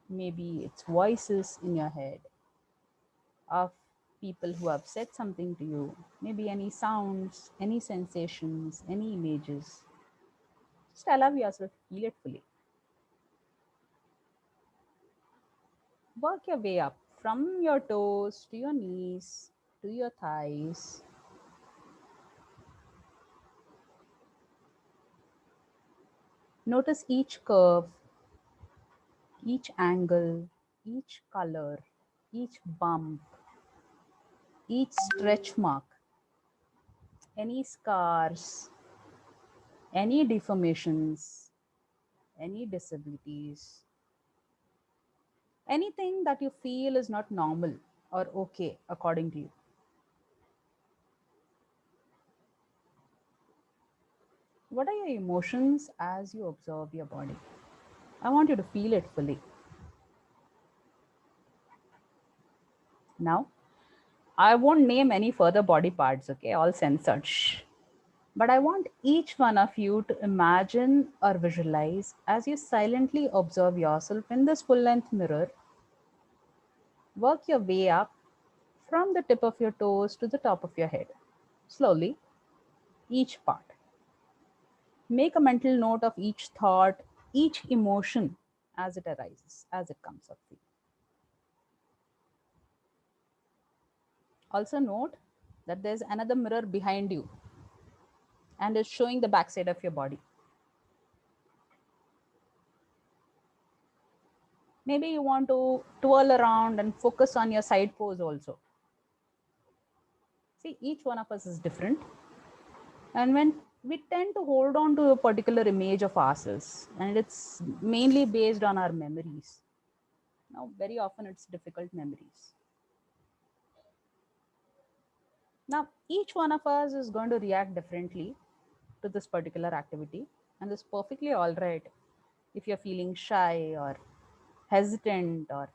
maybe it's voices in your head of people who have said something to you, maybe any sounds, any sensations, any images. Just allow yourself to feel it fully. Work your way up from your toes to your knees, to your thighs. Notice each curve, each angle, each color, each bump, each stretch mark, any scars, any deformations, any disabilities, anything that you feel is not normal or okay according to you. What are your emotions as you observe your body? I want you to feel it fully. Now, I won't name any further body parts, okay? All censored. Shh. But I want each one of you to imagine or visualize as you silently observe yourself in this full length mirror. Work your way up from the tip of your toes to the top of your head. Slowly, each part. Make a mental note of each thought, each emotion as it arises, as it comes up for you. Also note that there's another mirror behind you and it's showing the backside of your body. Maybe you want to twirl around and focus on your side pose also. See, each one of us is different. And when we tend to hold on to a particular image of ourselves, and it's mainly based on our memories. Now, very often it's difficult memories. Now, each one of us is going to react differently to this particular activity, and it's perfectly all right if you're feeling shy or hesitant or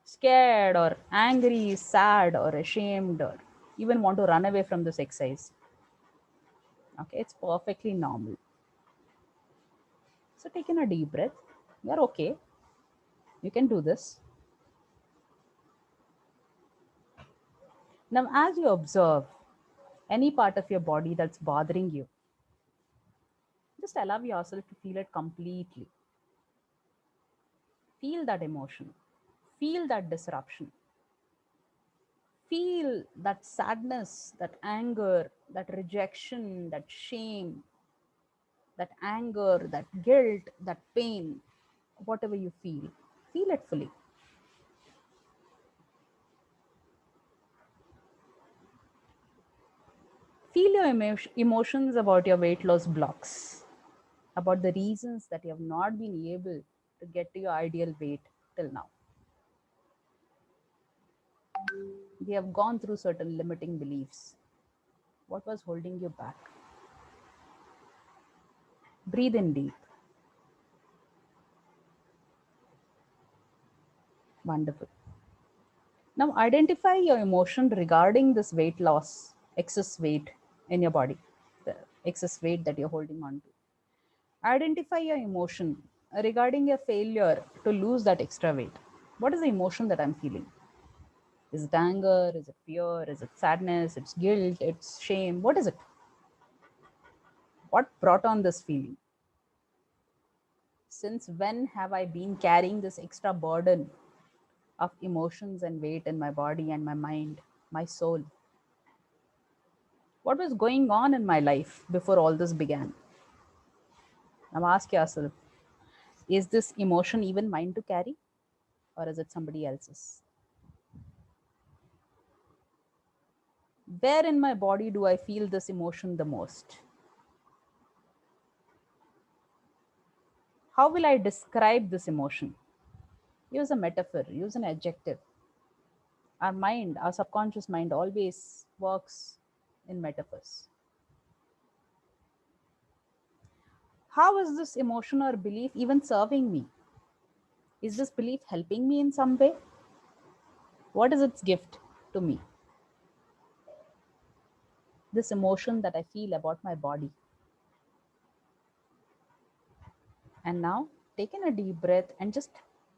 scared or angry, sad or ashamed or even want to run away from this exercise. Okay, it's perfectly normal. So take in a deep breath. You're okay. You can do this. Now, as you observe any part of your body that's bothering you, just allow yourself to feel it completely. Feel that emotion. Feel that disruption. Feel that sadness, that anger, that rejection, that shame, that anger, that guilt, that pain, whatever you feel it fully. Feel your emotions about your weight loss blocks, about the reasons that you have not been able to get to your ideal weight till now. We have gone through certain limiting beliefs. What was holding you back? Breathe in deep. Wonderful. Now identify your emotion regarding this weight loss, excess weight in your body, the excess weight that you're holding on to. Identify your emotion regarding your failure to lose that extra weight. What is the emotion that I'm feeling? Is it anger? Is it fear? Is it sadness? It's guilt? It's shame? What is it? What brought on this feeling? Since when have I been carrying this extra burden of emotions and weight in my body and my mind, my soul? What was going on in my life before all this began? Now ask yourself, is this emotion even mine to carry, or is it somebody else's? Where in my body do I feel this emotion the most? How will I describe this emotion? Use a metaphor, use an adjective. Our mind, our subconscious mind always works in metaphors. How is this emotion or belief even serving me? Is this belief helping me in some way? What is its gift to me? This emotion that I feel about my body. And now take in a deep breath and just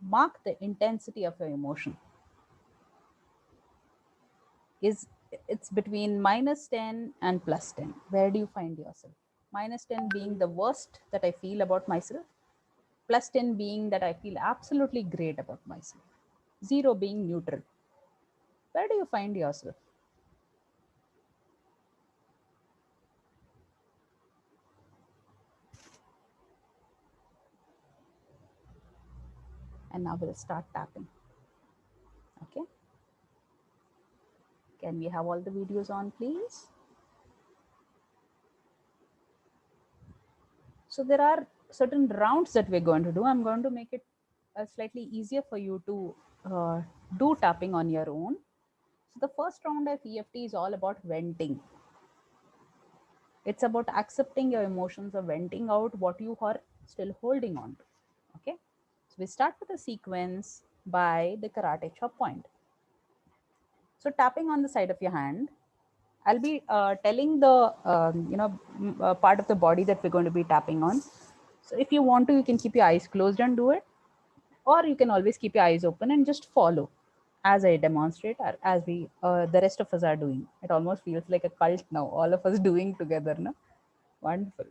mark the intensity of your emotion. It's between -10 and +10. Where do you find yourself? -10 being the worst that I feel about myself, +10 being that I feel absolutely great about myself, 0 being neutral. Where do you find yourself? And now we'll start tapping. Okay. Can we have all the videos on, please? So there are certain rounds that we're going to do. I'm going to make it slightly easier for you to do tapping on your own. So the first round of EFT is all about venting. It's about accepting your emotions or venting out what you are still holding on to. Okay. So we start with a sequence by the karate chop point. So tapping on the side of your hand, I'll be telling the part of the body that we're going to be tapping on. So if you want to, you can keep your eyes closed and do it, or you can always keep your eyes open and just follow as I demonstrate, or as the rest of us are doing. It almost feels like a cult now, all of us doing together. No? Wonderful.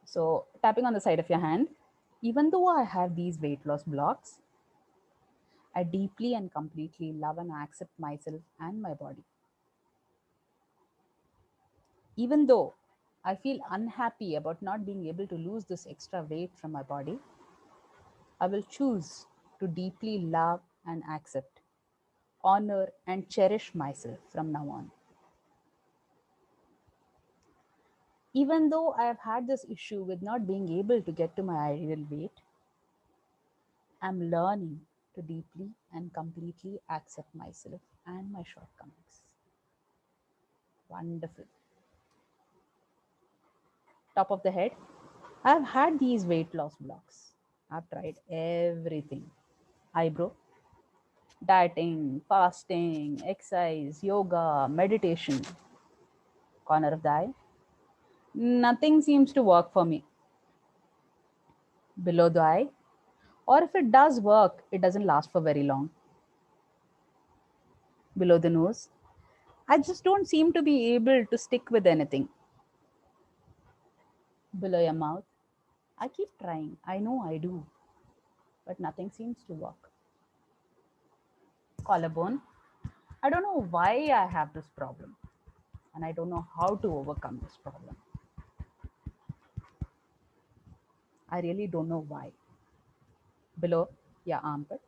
So tapping on the side of your hand, even though I have these weight loss blocks, I deeply and completely love and accept myself and my body. Even though I feel unhappy about not being able to lose this extra weight from my body, I will choose to deeply love and accept, honor and cherish myself from now on. Even though I have had this issue with not being able to get to my ideal weight, I'm learning to deeply and completely accept myself and my shortcomings. Wonderful. Top of the head, I've had these weight loss blocks. I've tried everything. Eyebrow, dieting, fasting, exercise, yoga, meditation. Corner of the eye, nothing seems to work for me. Below the eye, or if it does work, it doesn't last for very long. Below the nose, I just don't seem to be able to stick with anything. Below your mouth, I keep trying. I know I do, but nothing seems to work. Collarbone, I don't know why I have this problem, and I don't know how to overcome this problem. I really don't know why. Below your armpit,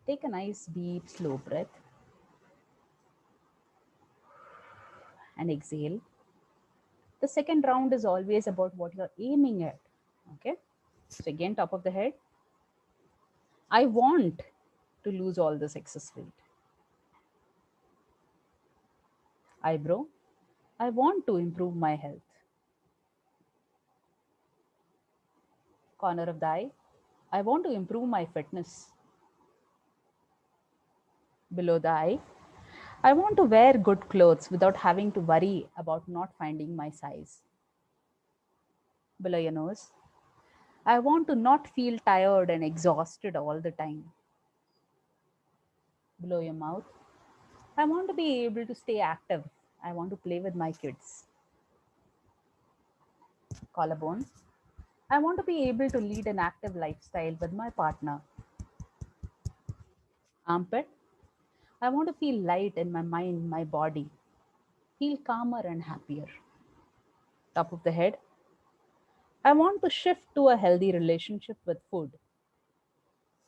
take a nice deep slow breath. and exhale. The second round is always about what you're aiming at. Okay. So again, top of the head. I want to lose all this excess weight. Eyebrow. I want to improve my health. Corner of the eye. I want to improve my fitness. Below the eye. I want to wear good clothes without having to worry about not finding my size. Below your nose. I want to not feel tired and exhausted all the time. Below your mouth. I want to be able to stay active. I want to play with my kids. Collarbone. I want to be able to lead an active lifestyle with my partner. Armpit. I want to feel light in my mind, my body. Feel calmer and happier. Top of the head. I want to shift to a healthy relationship with food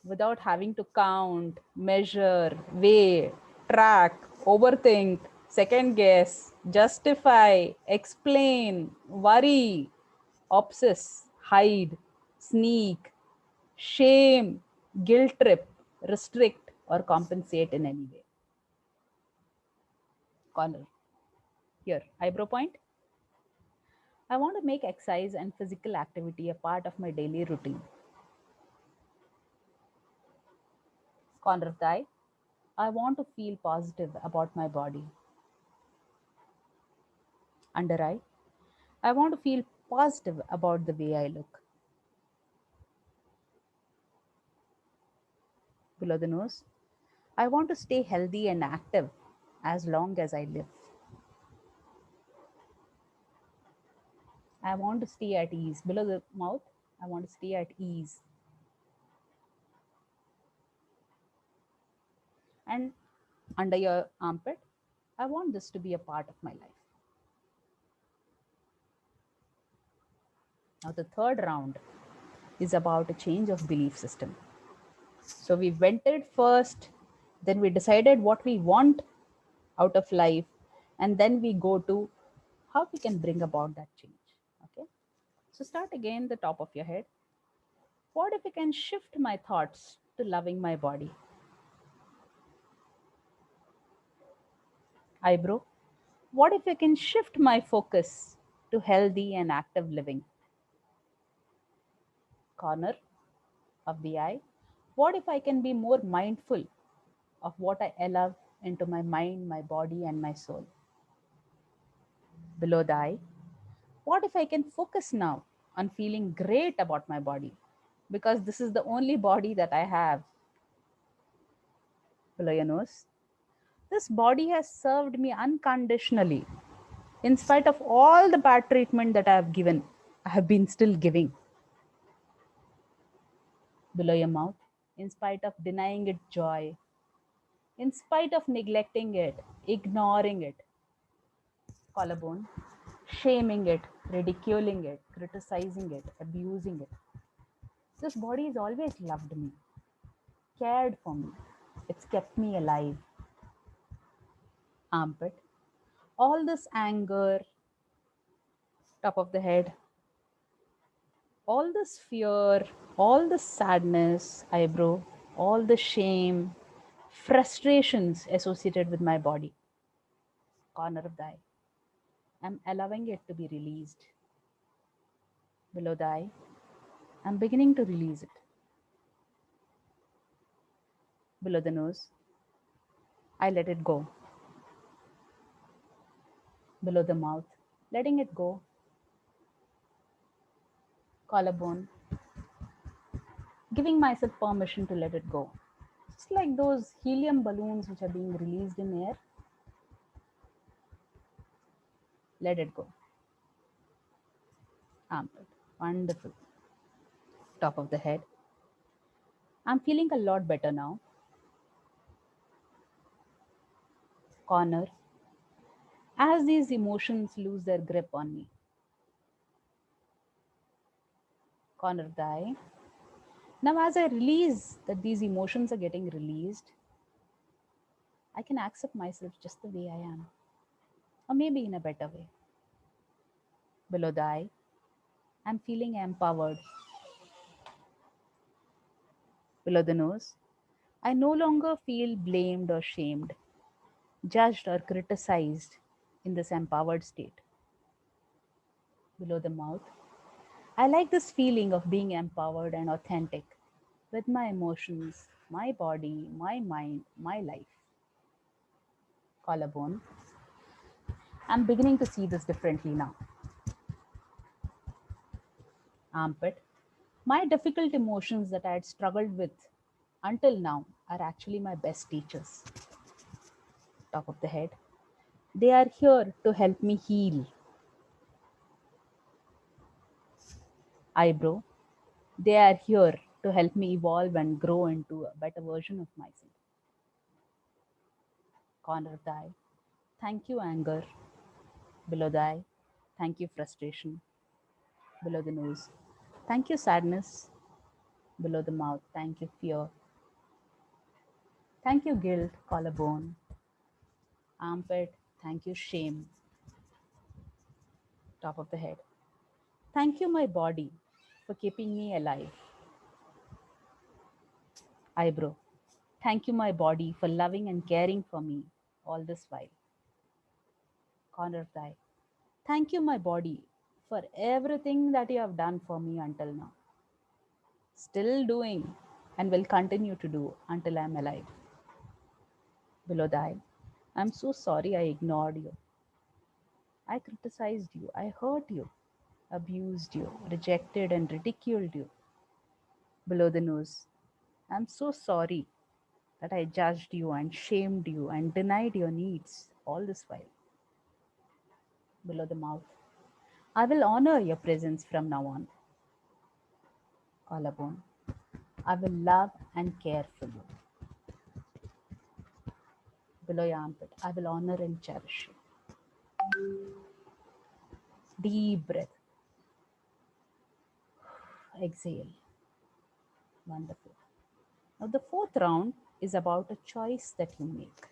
without having to count, measure, weigh, track, overthink, second guess, justify, explain, worry, obsess, hide, sneak, shame, guilt trip, restrict, or compensate in any way. Corner. Here, eyebrow point. I want to make exercise and physical activity a part of my daily routine. Corner of the eye. I want to feel positive about my body. Under eye. I want to feel positive about the way I look. Below the nose. I want to stay healthy and active as long as I live. I want to stay at ease. Below the mouth. I want to stay at ease. And under your armpit, I want this to be a part of my life. Now, the third round is about a change of belief system. So we vented first, then we decided what we want out of life, and then we go to how we can bring about that change. Okay. So start again the top of your head. What if I can shift my thoughts to loving my body? Eyebrow. What if I can shift my focus to healthy and active living? Corner of the eye. What if I can be more mindful of what I allow into my mind, my body, and my soul? Below the eye. What if I can focus now on feeling great about my body? Because this is the only body that I have. Below your nose. This body has served me unconditionally. In spite of all the bad treatment that I have given, I have been still giving. Below your mouth. In spite of denying it joy, in spite of neglecting it, ignoring it. Collarbone. Shaming it, ridiculing it, criticizing it, abusing it. This body has always loved me, cared for me. It's kept me alive. Armpit. All this anger, top of the head, all this fear, all this sadness, eyebrow, all the shame, frustrations associated with my body. Corner of the eye. I'm allowing it to be released. Below the eye. I'm beginning to release it. Below the nose. I let it go. Below the mouth. Letting it go. Collarbone. Giving myself permission to let it go. Just like those helium balloons which are being released in air. Let it go. Armpit. Wonderful. Top of the head. I'm feeling a lot better now. Corner. As these emotions lose their grip on me. Corner of the eye. Now, as I release that these emotions are getting released, I can accept myself just the way I am. or maybe in a better way. Below the eye, I'm feeling empowered. Below the nose, I no longer feel blamed or shamed, judged or criticized in this empowered state. Below the mouth, I like this feeling of being empowered and authentic with my emotions, my body, my mind, my life. Collarbone, I'm beginning to see this differently now. Armpit, my difficult emotions that I had struggled with until now are actually my best teachers. Top of the head, they are here to help me heal. Eyebrow, they are here to help me evolve and grow into a better version of myself. Corner of the eye, thank you, anger. Below the eye, thank you, frustration. Below the nose, thank you, sadness. Below the mouth, thank you, fear. Thank you, guilt, collarbone. Armpit, thank you, shame. Top of the head, thank you, my body, for keeping me alive. Eyebrow, thank you, my body, for loving and caring for me all this while. Corner of the eye, thank you, my body, for everything that you have done for me until now. Still doing and will continue to do until I'm alive. Below the eye, I'm so sorry I ignored you. I criticized you, I hurt you, abused you, rejected and ridiculed you. Below the nose, I'm so sorry that I judged you and shamed you and denied your needs all this while. Below the mouth, I will honor your presence from now on. Collarbone, I will love and care for you. Below your armpit, I will honor and cherish you. Deep breath. Exhale. Wonderful. Now, the fourth round is about a choice that you make.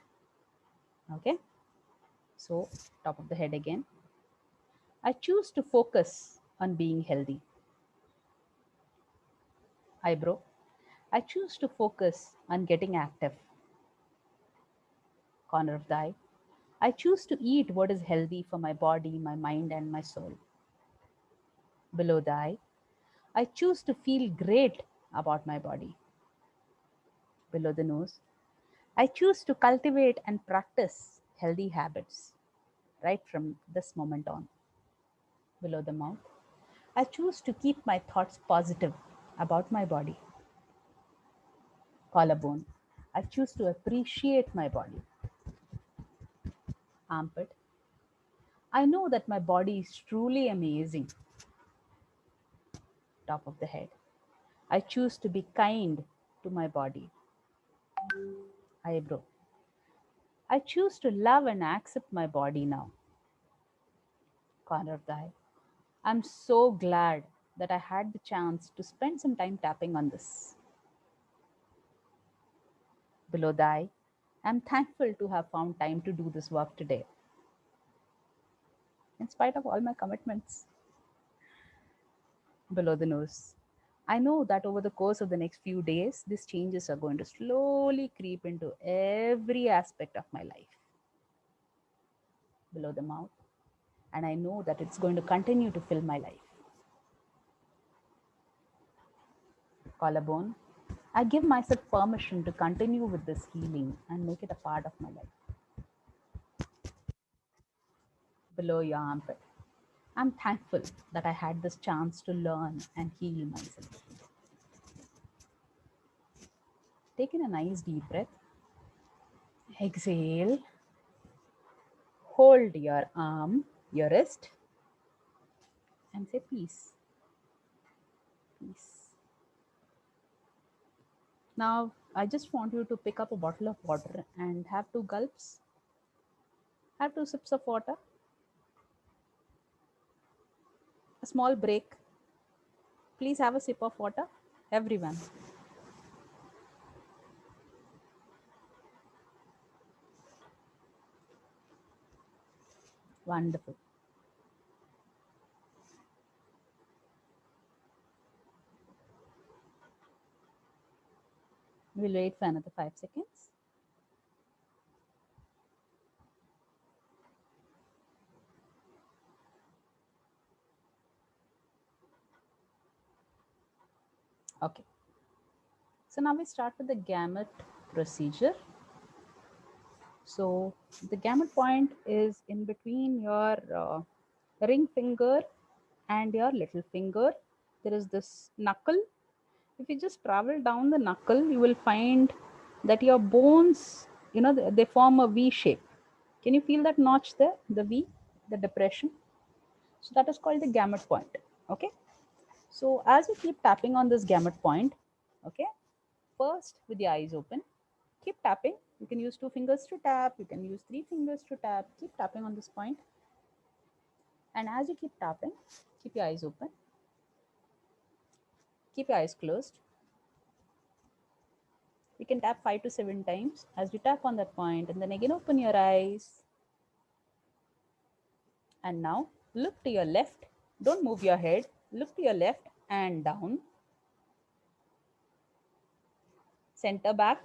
Okay. So, top of the head again. I choose to focus on being healthy. Eyebrow. I choose to focus on getting active. Corner of the eye. I choose to eat what is healthy for my body, my mind, and my soul. Below the eye. I choose to feel great about my body. Below the nose. I choose to cultivate and practice healthy habits right from this moment on. Below the mouth, I choose to keep my thoughts positive about my body. Collarbone, I choose to appreciate my body. Armpit, I know that my body is truly amazing. Top of the head, I choose to be kind to my body. Eyebrow, I choose to love and accept my body now. Corner of the eye, I'm so glad that I had the chance to spend some time tapping on this. Below the eye, I'm thankful to have found time to do this work today, in spite of all my commitments. Below the nose, I know that over the course of the next few days, these changes are going to slowly creep into every aspect of my life. Below the mouth, and I know that it's going to continue to fill my life. Collarbone, I give myself permission to continue with this healing and make it a part of my life. Below your armpit, I'm thankful that I had this chance to learn and heal myself. Take in a nice deep breath. Exhale. Hold your arm, your wrist, and say peace. Peace. Now, I just want you to pick up a bottle of water and have 2 gulps. Have 2 sips of water. A small break. Please have a sip of water, everyone. Wonderful. We'll wait for another 5 seconds. Okay. So now we start with the gamut procedure. So the gamut point is in between your ring finger and your little finger. There is this knuckle. If you just travel down the knuckle, you will find that your bones, they form a V shape. Can you feel that notch there, the V, the depression? So that is called the gamut point. Okay. So as you keep tapping on this gamut point, okay, first with the eyes open, keep tapping. You can use 2 fingers to tap. You can use 3 fingers to tap. Keep tapping on this point. And as you keep tapping, keep your eyes open. Keep your eyes closed. You can tap 5 to 7 times as you tap on that point, and then again open your eyes. And now look to your left. Don't move your head. Look to your left and down. Center back.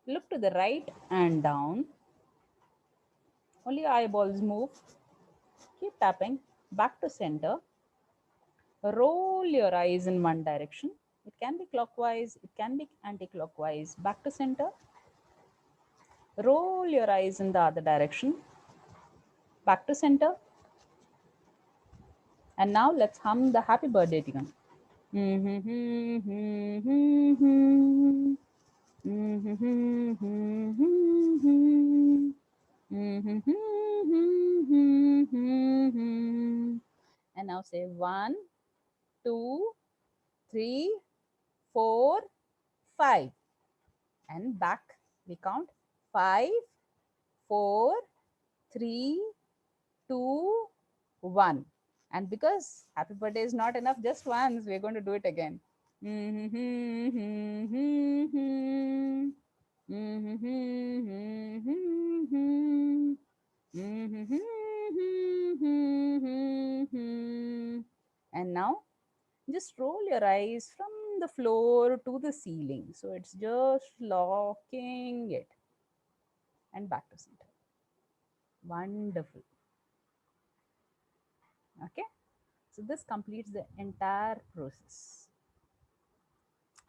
Look to the right and down. Only your eyeballs move. Keep tapping. Back to center. Roll your eyes in one direction. It can be clockwise. It can be anti-clockwise. Back to center. Roll your eyes in the other direction. Back to center. And now let's hum the happy birthday tune. And now say 1, 2, 3, 4, 5. And back we count 5, 4, 3, 2, 1. And because happy birthday is not enough just once, we're going to do it again. And now just roll your eyes from the floor to the ceiling. So it's just locking it. And back to center. Wonderful. Okay. So this completes the entire process.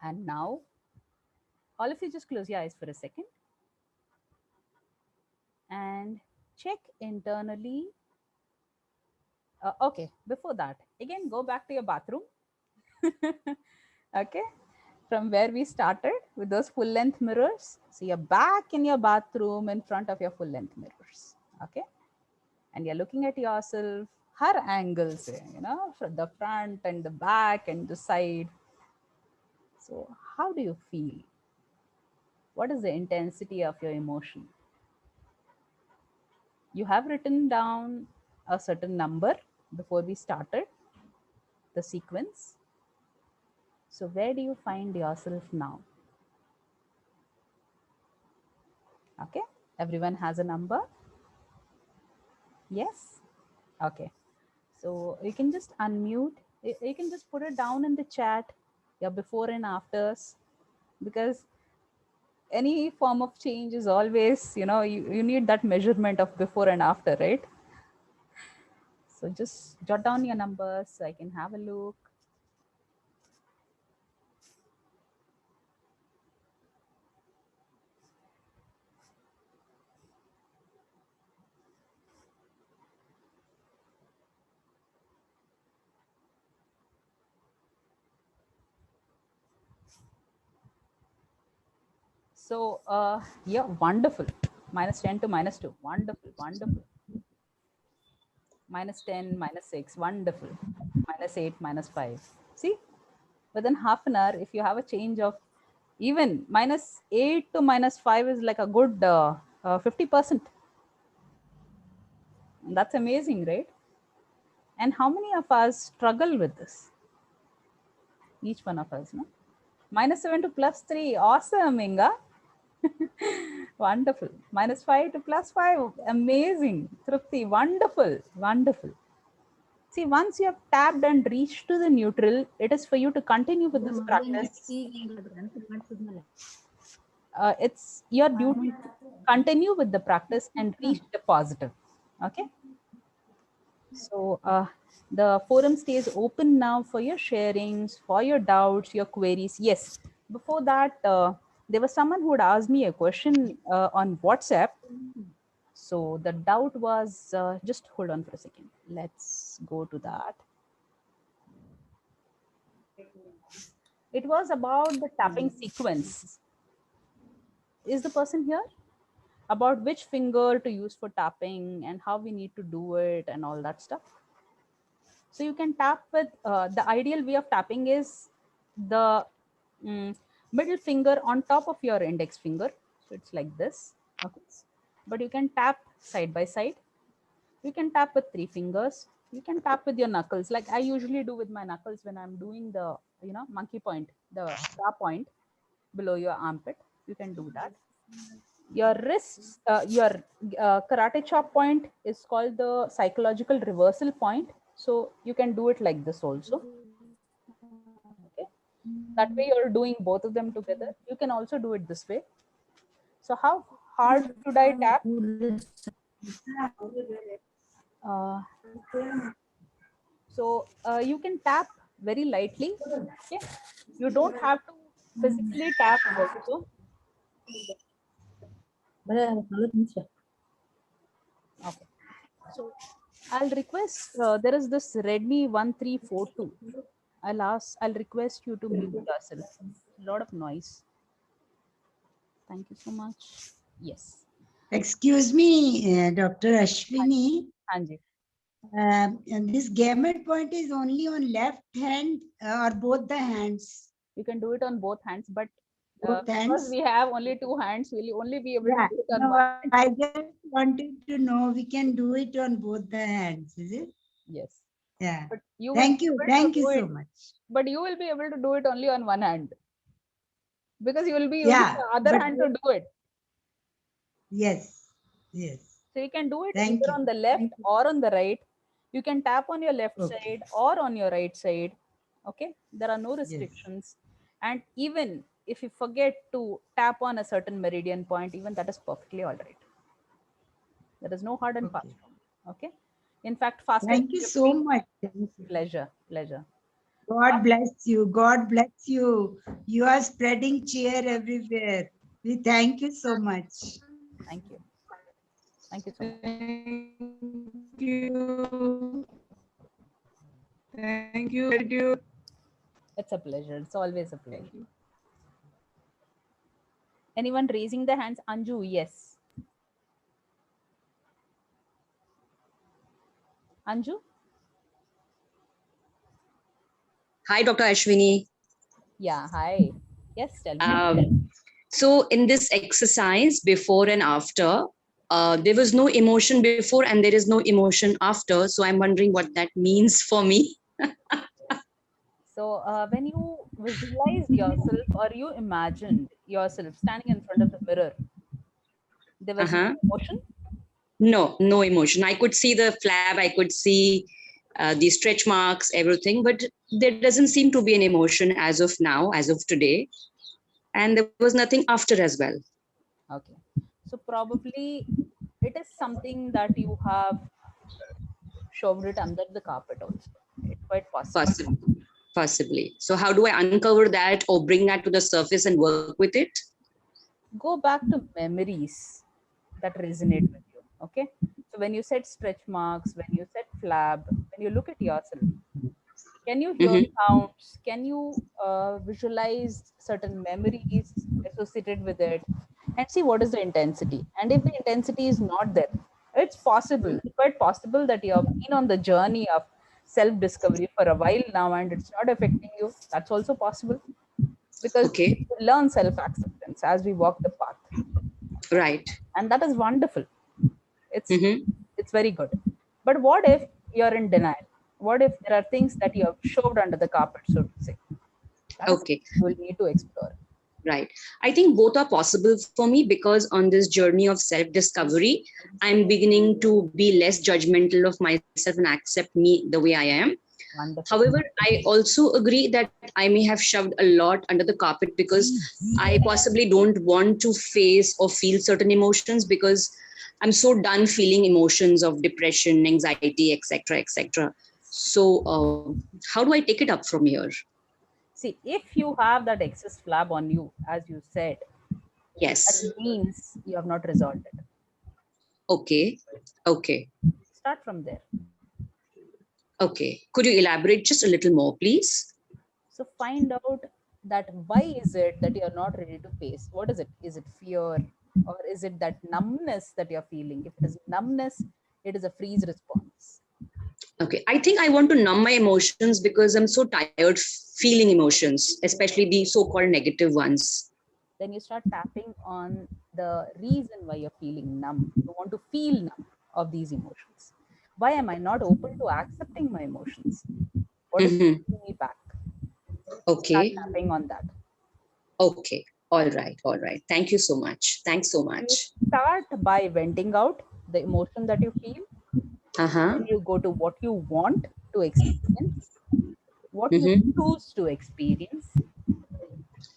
And now, all of you just close your eyes for a second. And check internally. Okay, before that, again, go back to your bathroom. Okay, from where we started with those full length mirrors. So you're back in your bathroom in front of your full length mirrors. Okay, and you're looking at yourself, her angles, from the front and the back and the side. So how do you feel? What is the intensity of your emotion? You have written down a certain number before we started the sequence. So where do you find yourself now? Okay, everyone has a number? Yes? Okay, so you can just unmute. You can just put it down in the chat, your before and afters, because any form of change is always, you need that measurement of before and after, right? So just jot down your numbers so I can have a look. So yeah, wonderful. -10 to -2, wonderful, wonderful. -10, -6, wonderful. -8, -5. See, within half an hour, if you have a change of even -8 to -5 is like a good 50%. That's amazing, right? And how many of us struggle with this? Each one of us, no? -7 to +3, awesome, Inga. Wonderful. -5 to +5. Amazing. Trupti, wonderful. Wonderful. See, once you have tapped and reached to the neutral, it is for you to continue with this practice. It's your duty to continue with the practice and reach the positive. Okay. So the forum stays open now for your sharings, for your doubts, your queries. Yes. Before that, there was someone who had asked me a question on WhatsApp. So the doubt was, just hold on for a second. Let's go to that. It was about the tapping sequence. Is the person here? About which finger to use for tapping and how we need to do it and all that stuff. So you can tap with, the ideal way of tapping is the middle finger on top of your index finger. So it's like this. Okay. But you can tap side by side. You can tap with 3 fingers. You can tap with your knuckles, like I usually do with my knuckles when I'm doing the, monkey point, the star point below your armpit. You can do that. Your wrists, your karate chop point is called the psychological reversal point. So you can do it like this also. Okay. That way you're doing both of them together. You can also do it this way. So how hard should I tap? So you can tap very lightly. Okay. You don't have to physically tap also. Okay. So I'll request, there is this Redmi 1342. I'll request you to mute yourself. A lot of noise. Thank you so much. Yes. Excuse me, Dr. Ashwini. Anji. And this gamut point is only on left hand or both the hands? You can do it on both hands, but Both because hands? we have only 2 hands, we'll only be able Yeah, to do it on no, one hand. I just wanted to know we can do it on both the hands, is it? Yes. Yeah. But you Thank you. Thank you so much. much. But you will be able to do it only on one hand, because you will be using Yeah, the other but hand to do it. yes, yes. So you can do it Thank either you. on the left or on the right. You can tap on your left Okay. side or on your right side. Okay. There are no restrictions. And even if you forget to tap on a certain meridian point, even that is perfectly all right. There is no hard and fast Okay. rule. Okay. In fact, fastest. Thank you so 15 much. Thank you. Pleasure. Pleasure. God bless you. God bless you. You are spreading cheer everywhere. We thank you so much. Thank you. Thank you so much. Thank you. Thank you. It's a pleasure. It's always a pleasure. Anyone raising their hands? Anju, yes. Anju? Hi, Dr. Ashwini. Yeah, hi. Yes, tell me. So in this exercise, before and after, there was no emotion before and there is no emotion after. So I'm wondering what that means for me. So when you visualized yourself or you imagined yourself standing in front of the mirror, there was no emotion? No, no emotion. I could see the flab, I could see the stretch marks, everything, but there doesn't seem to be an emotion as of now, as of today. And there was nothing after as well. Okay. So probably it is something that you have shoved it under the carpet also. It's quite possible. Possibly. So how do I uncover that or bring that to the surface and work with it? Go back to memories that resonate with you. Okay. So when you said stretch marks, when you said flab, when you look at yourself, can you hear sounds? Can you visualize certain memories associated with it and see what is the intensity? And if the intensity is not there, it's possible, quite possible that you have been on the journey of self-discovery for a while now and it's not affecting you. That's also possible, because we learn self-acceptance as we walk the path. Right. And that is wonderful. It's very good. But what if you're in denial? What if there are things that you have shoved under the carpet, so to say? You will need to explore. Right. I think both are possible for me because on this journey of self-discovery, I'm beginning to be less judgmental of myself and accept me the way I am. Wonderful. However, I also agree that I may have shoved a lot under the carpet because I possibly don't want to face or feel certain emotions because I'm so done feeling emotions of depression, anxiety, etc., etc. So, how do I take it up from here? See, if you have that excess flab on you, as you said, Yes. that means you have not resolved it. Okay. Okay. Start from there. Okay. Could you elaborate just a little more, please? So find out that why is it that you're not ready to face? What is it? Is it fear? Or is it that numbness that you're feeling? If it is numbness, it is a freeze response. Okay. I think I want to numb my emotions because I'm so tired feeling emotions, especially the so-called negative ones. Then you start tapping on the reason why you're feeling numb. You want to feel numb of these emotions. Why am I not open to accepting my emotions? What is Mhm. holding me back? Start Okay. tapping on that. Okay. All right. All right. Thank you so much. Thanks so You much. start by venting out the emotion that you feel. Uh-huh. Then you go to what you want to experience, what you Mm-hmm. choose to experience, and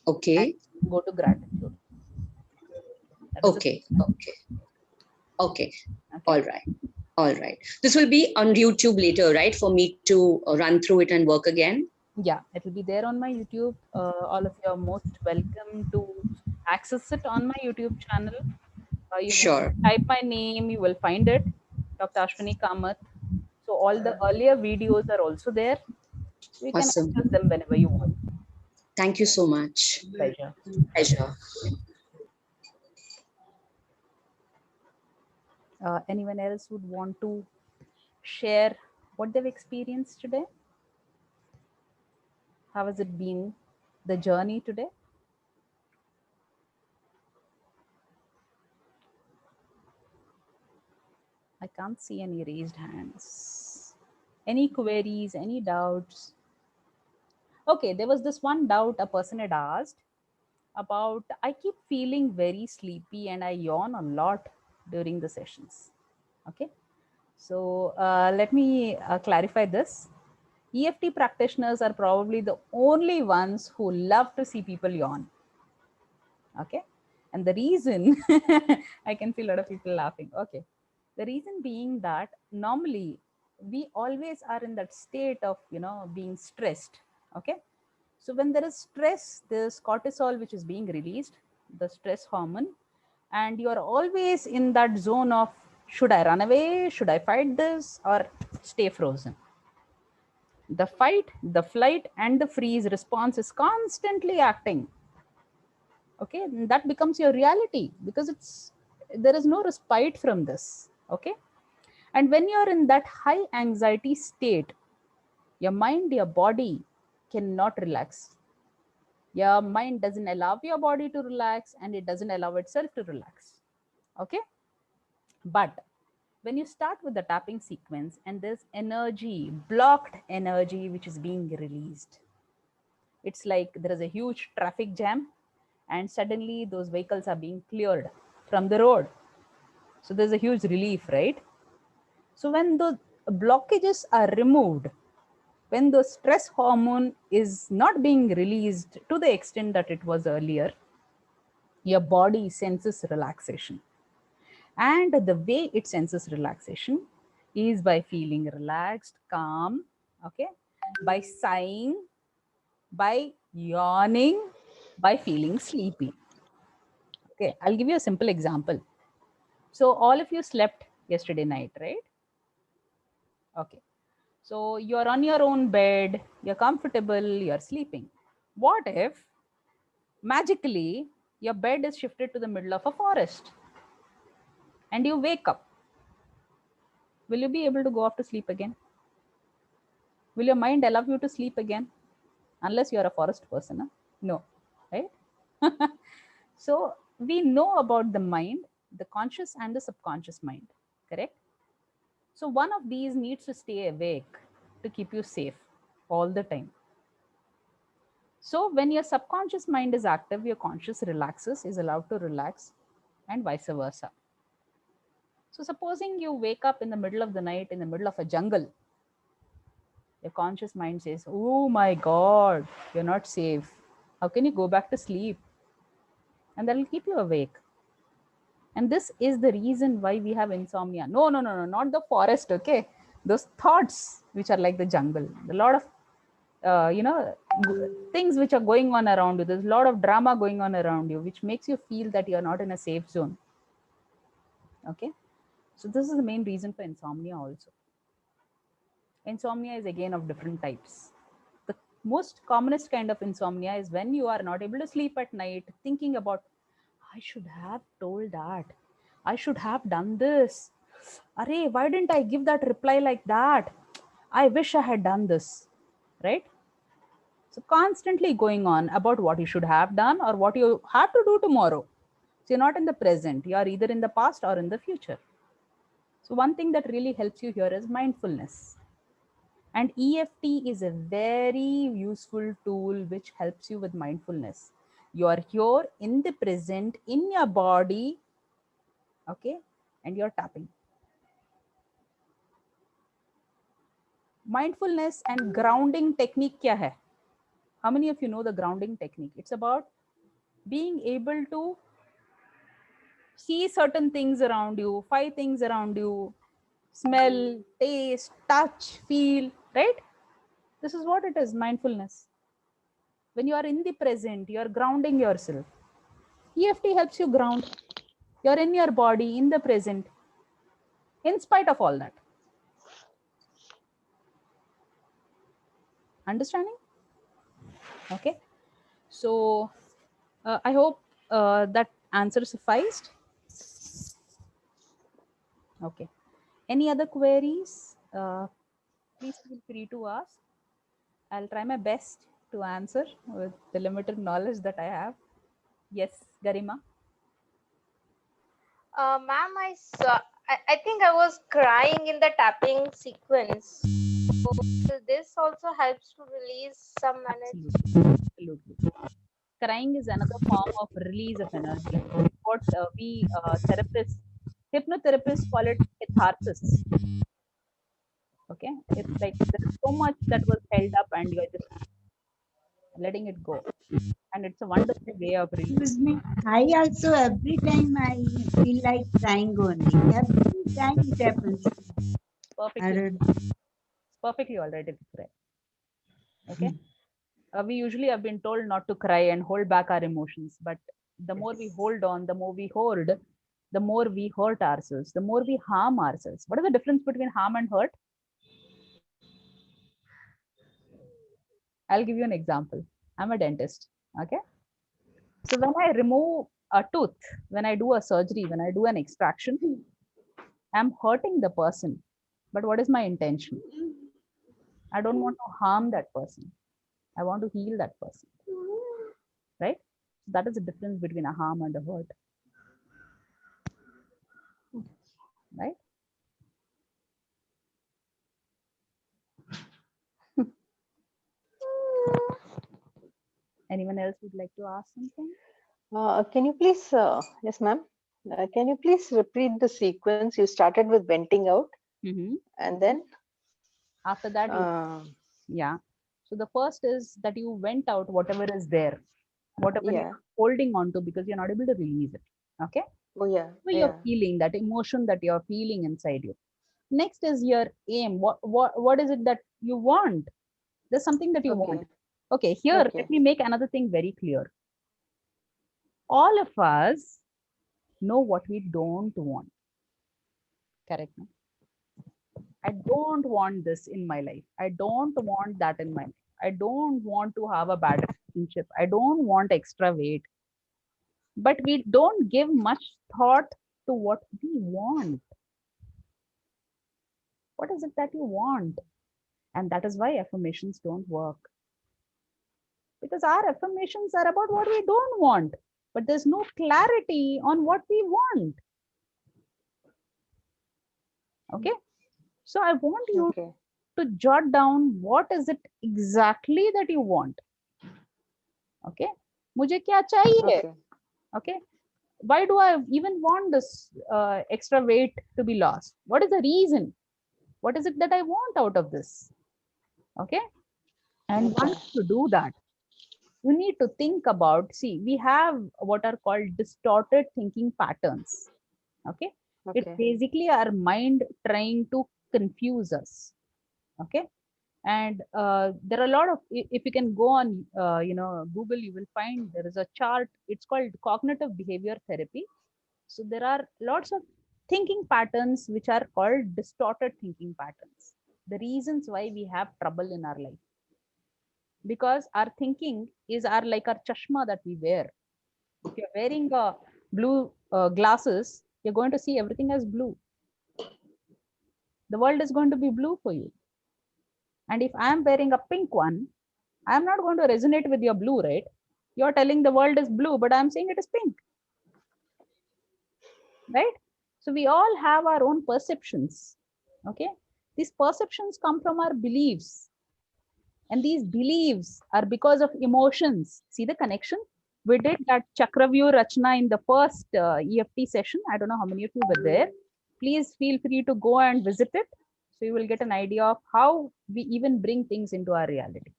Okay. go to gratitude. That is a Okay. Okay. Okay. okay. All right. All right. This will be on YouTube later, right? For me to run through it and work again. Yeah, it will be there on my YouTube. All of you are most welcome to access it on my YouTube channel. You may Sure. type my name, you will find it, Dr. Ashwini Kamath. So all the earlier videos are also there. So you can Awesome. access them whenever you want. Thank you so much. Pleasure. Pleasure. Anyone else would want to share what they've experienced today? How has it been, the journey today? I can't see any raised hands. Any queries, any doubts? Okay, there was this one doubt a person had asked about I keep feeling very sleepy and I yawn a lot during the sessions. Okay, so let me clarify this. EFT practitioners are probably the only ones who love to see people yawn. Okay, and the reason I can see a lot of people laughing. Okay, the reason being that normally we always are in that state of being stressed. Okay, so when there is stress, there's cortisol which is being released, the stress hormone, and you are always in that zone of should I run away, should I fight this, or stay frozen. The fight, the flight, and the freeze response is constantly acting. Okay, and that becomes your reality because there is no respite from this. Okay, and when you're in that high anxiety state, your mind, your body cannot relax. Your mind doesn't allow your body to relax, and it doesn't allow itself to relax. Okay, but when you start with the tapping sequence and there's energy, blocked energy, which is being released, it's like there is a huge traffic jam and suddenly those vehicles are being cleared from the road. So there's a huge relief, right? So when those blockages are removed, when the stress hormone is not being released to the extent that it was earlier, your body senses relaxation. And the way it senses relaxation is by feeling relaxed, calm, okay, by sighing, by yawning, by feeling sleepy. Okay, I'll give you a simple example. So all of you slept yesterday night, right? Okay. So you're on your own bed, you're comfortable, you're sleeping. What if magically your bed is shifted to the middle of a forest and you wake up? Will you be able to go off to sleep again? Will your mind allow you to sleep again? Unless you're a forest person, huh? No, right? So we know about the mind, the conscious and the subconscious mind, correct? So one of these needs to stay awake to keep you safe all the time. So when your subconscious mind is active, your conscious relaxes, is allowed to relax, and vice versa. So supposing you wake up in the middle of the night in the middle of a jungle, your conscious mind says, oh my God, you're not safe. How can you go back to sleep? And that will keep you awake. And this is the reason why we have insomnia. No, not the forest, okay? Those thoughts which are like the jungle. A lot of, things which are going on around you. There's a lot of drama going on around you, which makes you feel that you're not in a safe zone. Okay? So this is the main reason for insomnia also. Insomnia is again of different types. The most commonest kind of insomnia is when you are not able to sleep at night, thinking about, I should have told that. I should have done this. Arey, why didn't I give that reply like that? I wish I had done this, right? So constantly going on about what you should have done or what you have to do tomorrow. So you're not in the present. You are either in the past or in the future. So one thing that really helps you here is mindfulness. And EFT is a very useful tool which helps you with mindfulness. You are here in the present, in your body, okay, and you're tapping. Mindfulness and grounding technique kya hai? How many of you know the grounding technique? It's about being able to see certain things around you, 5 things around you, smell, taste, touch, feel, right? This is what it is, mindfulness. When you are in the present, you are grounding yourself. EFT helps you ground. You're in your body, in the present, in spite of all that. Understanding? Okay. So I hope that answer sufficed. Okay. Any other queries? Please feel free to ask. I'll try my best to answer with the limited knowledge that I have. Yes, Garima. Ma'am, I think I was crying in the tapping sequence. So this also helps to release some energy. Absolutely. Crying is another form of release of energy. What we therapists, hypnotherapists call it catharsis. Okay, it's like there's so much that was held up and you're just letting it go, and it's a wonderful way of release. Excuse me. I also, every time I feel like crying only. Every time it happens. I Perfectly, don't it's perfectly all right if you cry. Okay, we usually have been told not to cry and hold back our emotions, but the more we hold on, the more we hold, the more we hurt ourselves, the more we harm ourselves. What is the difference between harm and hurt? I'll give you an example. I'm a dentist. Okay. So when I remove a tooth, when I do a surgery, when I do an extraction, I'm hurting the person. But what is my intention? I don't want to harm that person. I want to heal that person. Right? That is the difference between a harm and a hurt. Right? Anyone else would like to ask something? Can you please, yes, ma'am. Can you please repeat the sequence? You started with venting out, and then after that, yeah. So the first is that you vent out whatever is there, whatever you're holding on to because you're not able to release it. Okay. Oh yeah. So you're feeling that emotion that you're feeling inside you. Next is your aim. What is it that you want? There's something that you want. Okay, here let me make another thing very clear. All of us know what we don't want. Correct? No? I don't want this in my life. I don't want that in my life. I don't want to have a bad relationship. I don't want extra weight. But we don't give much thought to what we want. What is it that you want? And that is why affirmations don't work. Because our affirmations are about what we don't want, but there's no clarity on what we want. Okay. So I want you to jot down what is it exactly that you want. Okay, मुझे क्या चाहिए? Okay. Okay, why do I even want this extra weight to be lost? What is the reason? What is it that I want out of this? Okay, and Okay. once you do that, you need to think about, see, we have what are called distorted thinking patterns. Okay, it's Okay. basically our mind trying to confuse us. Okay, and there are a lot of, if you can go on Google, you will find there is a chart. It's called cognitive behavior therapy. So there are lots of thinking patterns which are called distorted thinking patterns. The reasons why we have trouble in our life, because our thinking is like our chashma that we wear. If you're wearing blue glasses, you're going to see everything as blue. The world is going to be blue for you. And if I'm wearing a pink one, I'm not going to resonate with your blue, right? You're telling the world is blue, but I'm saying it is pink. Right? So we all have our own perceptions. Okay? These perceptions come from our beliefs. And these beliefs are because of emotions. See the connection? We did that Chakravyu Rachna in the first EFT session. I don't know how many of you were there. Please feel free to go and visit it. So you will get an idea of how we even bring things into our reality.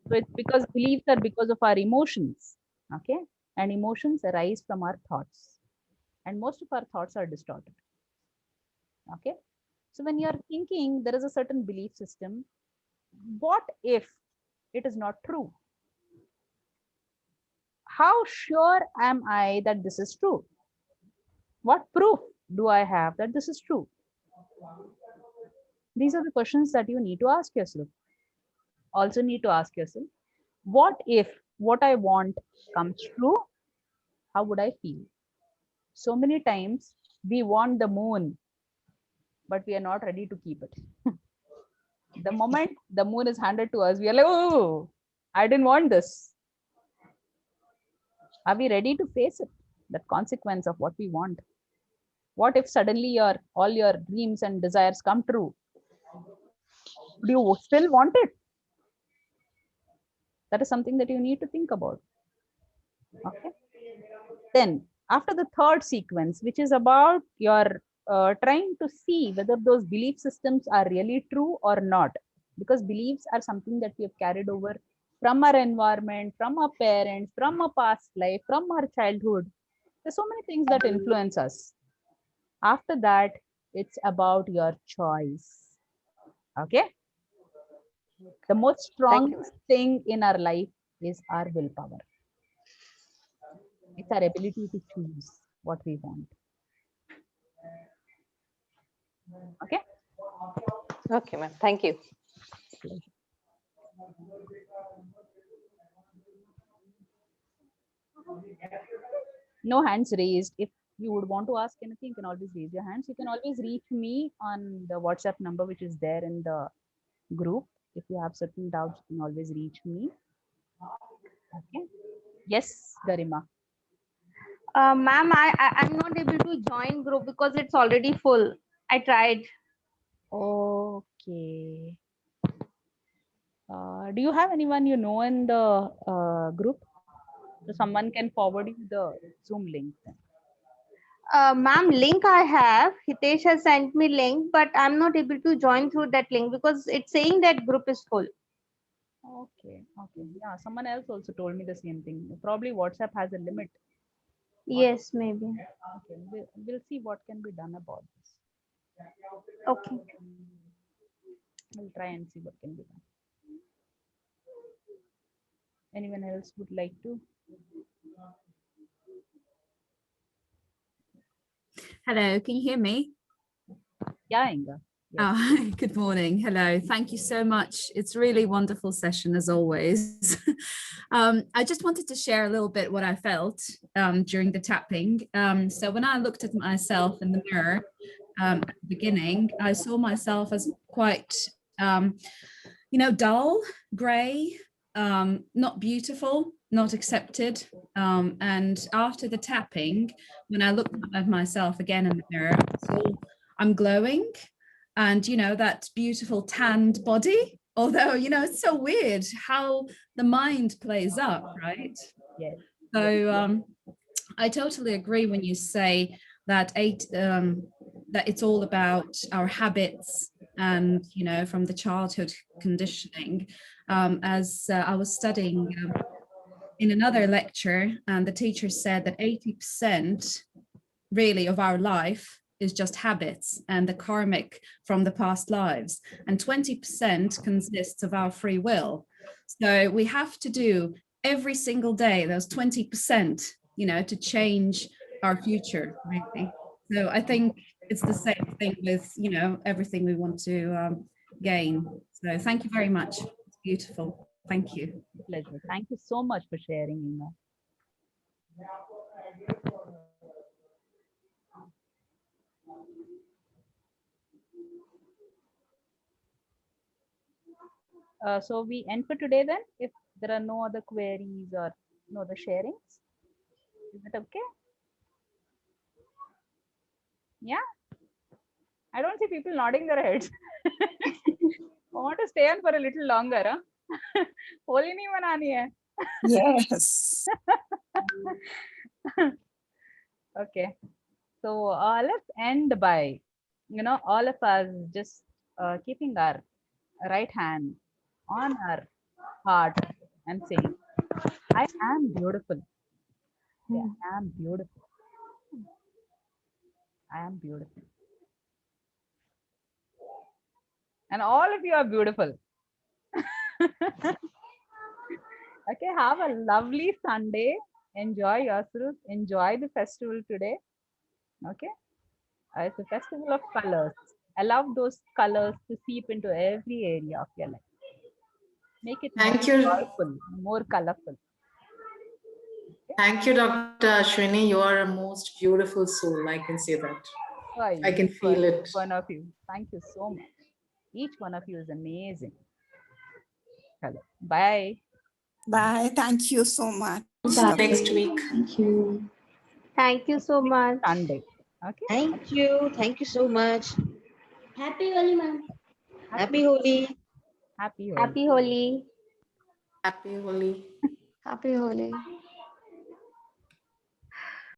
So it's because beliefs are because of our emotions. Okay? And emotions arise from our thoughts. And most of our thoughts are distorted. Okay? So when you're thinking, there is a certain belief system. What if it is not true? How sure am I that this is true? What proof do I have that this is true? These are the questions that you need to ask yourself. Also need to ask yourself, what if what I want comes true? How would I feel? So many times we want the moon, but we are not ready to keep it. The moment the moon is handed to us, we are like, oh, I didn't want this. Are we ready to face it? That consequence of what we want? What if suddenly all your dreams and desires come true? Do you still want it? That is something that you need to think about. Okay. Then after the third sequence, which is about your trying to see whether those belief systems are really true or not, because beliefs are something that we have carried over from our environment, from our parents, from our past life, from our childhood. There's so many things that influence us. After that, it's about your choice. Okay. The most strongest thing in our life is our willpower. It's our ability to choose what we want. Okay. Okay, ma'am. Thank you. No hands raised. If you would want to ask anything, you can always raise your hands. You can always reach me on the WhatsApp number, which is there in the group. If you have certain doubts, you can always reach me. Okay. Yes, Garima. Ma'am, I'm not able to join group because it's already full. I tried. Okay. Do you have anyone you know in the group? So someone can forward you the Zoom link. Ma'am, link I have. Hitesh has sent me link, but I'm not able to join through that link because it's saying that group is full. Okay. Okay. Yeah, someone else also told me the same thing. Probably WhatsApp has a limit. Yes, maybe. Okay. We'll see what can be done about this. Okay. We'll try and see what can be done. Anyone else would like to? Hello, can you hear me? Yeah, Inga. Yes. Oh, good morning. Hello. Thank you so much. It's a really wonderful session as always. I just wanted to share a little bit what I felt during the tapping. So when I looked at myself in the mirror at the beginning, I saw myself as quite, dull, gray, not beautiful, not accepted. And after the tapping, when I looked at myself again in the mirror, I saw I'm glowing. And, that beautiful tanned body, Although, you know, it's so weird how the mind plays up, right? Yes. So I totally agree when you say that that it's all about our habits and, you know, from the childhood conditioning. As I was studying in another lecture, and the teacher said that 80% really of our life is just habits and the karmic from the past lives, and 20% consists of our free will. So we have to do every single day those 20%, you know, to change our future, really. So I think it's the same thing with, you know, everything we want to gain. So thank you very much. It's beautiful. Thank you. Pleasure. Thank you so much for sharing, Inga. So we end for today then, if there are no other queries or no other sharings. Is it okay? Yeah. I don't see people nodding their heads. I want to stay on for a little longer. Huh? Holi nahi manani hai. Yes. Okay. So let's end by, you know, all of us just keeping our right hand on our heart and saying, I am beautiful. Yeah, I am beautiful. I am beautiful. And all of you are beautiful. Okay, have a lovely Sunday. Enjoy yourself. Enjoy the festival today. Okay. It's a festival of colors. Allow those colors to seep into every area of your life. Make it more Thank you. joyful, more colorful. Thank you, Dr. Ashwini. You are a most beautiful soul. I can say that. I can feel it. One of you. Thank you so much. Each one of you is amazing. Hello. Bye. Bye. Thank you so much. Next week. Thank you. Thank you so much. Sunday. Okay. Thank you. Thank you so much. Happy Holi, ma'am. Happy Holi. Happy Holi. Happy Holi. Happy Holi. Happy Holi.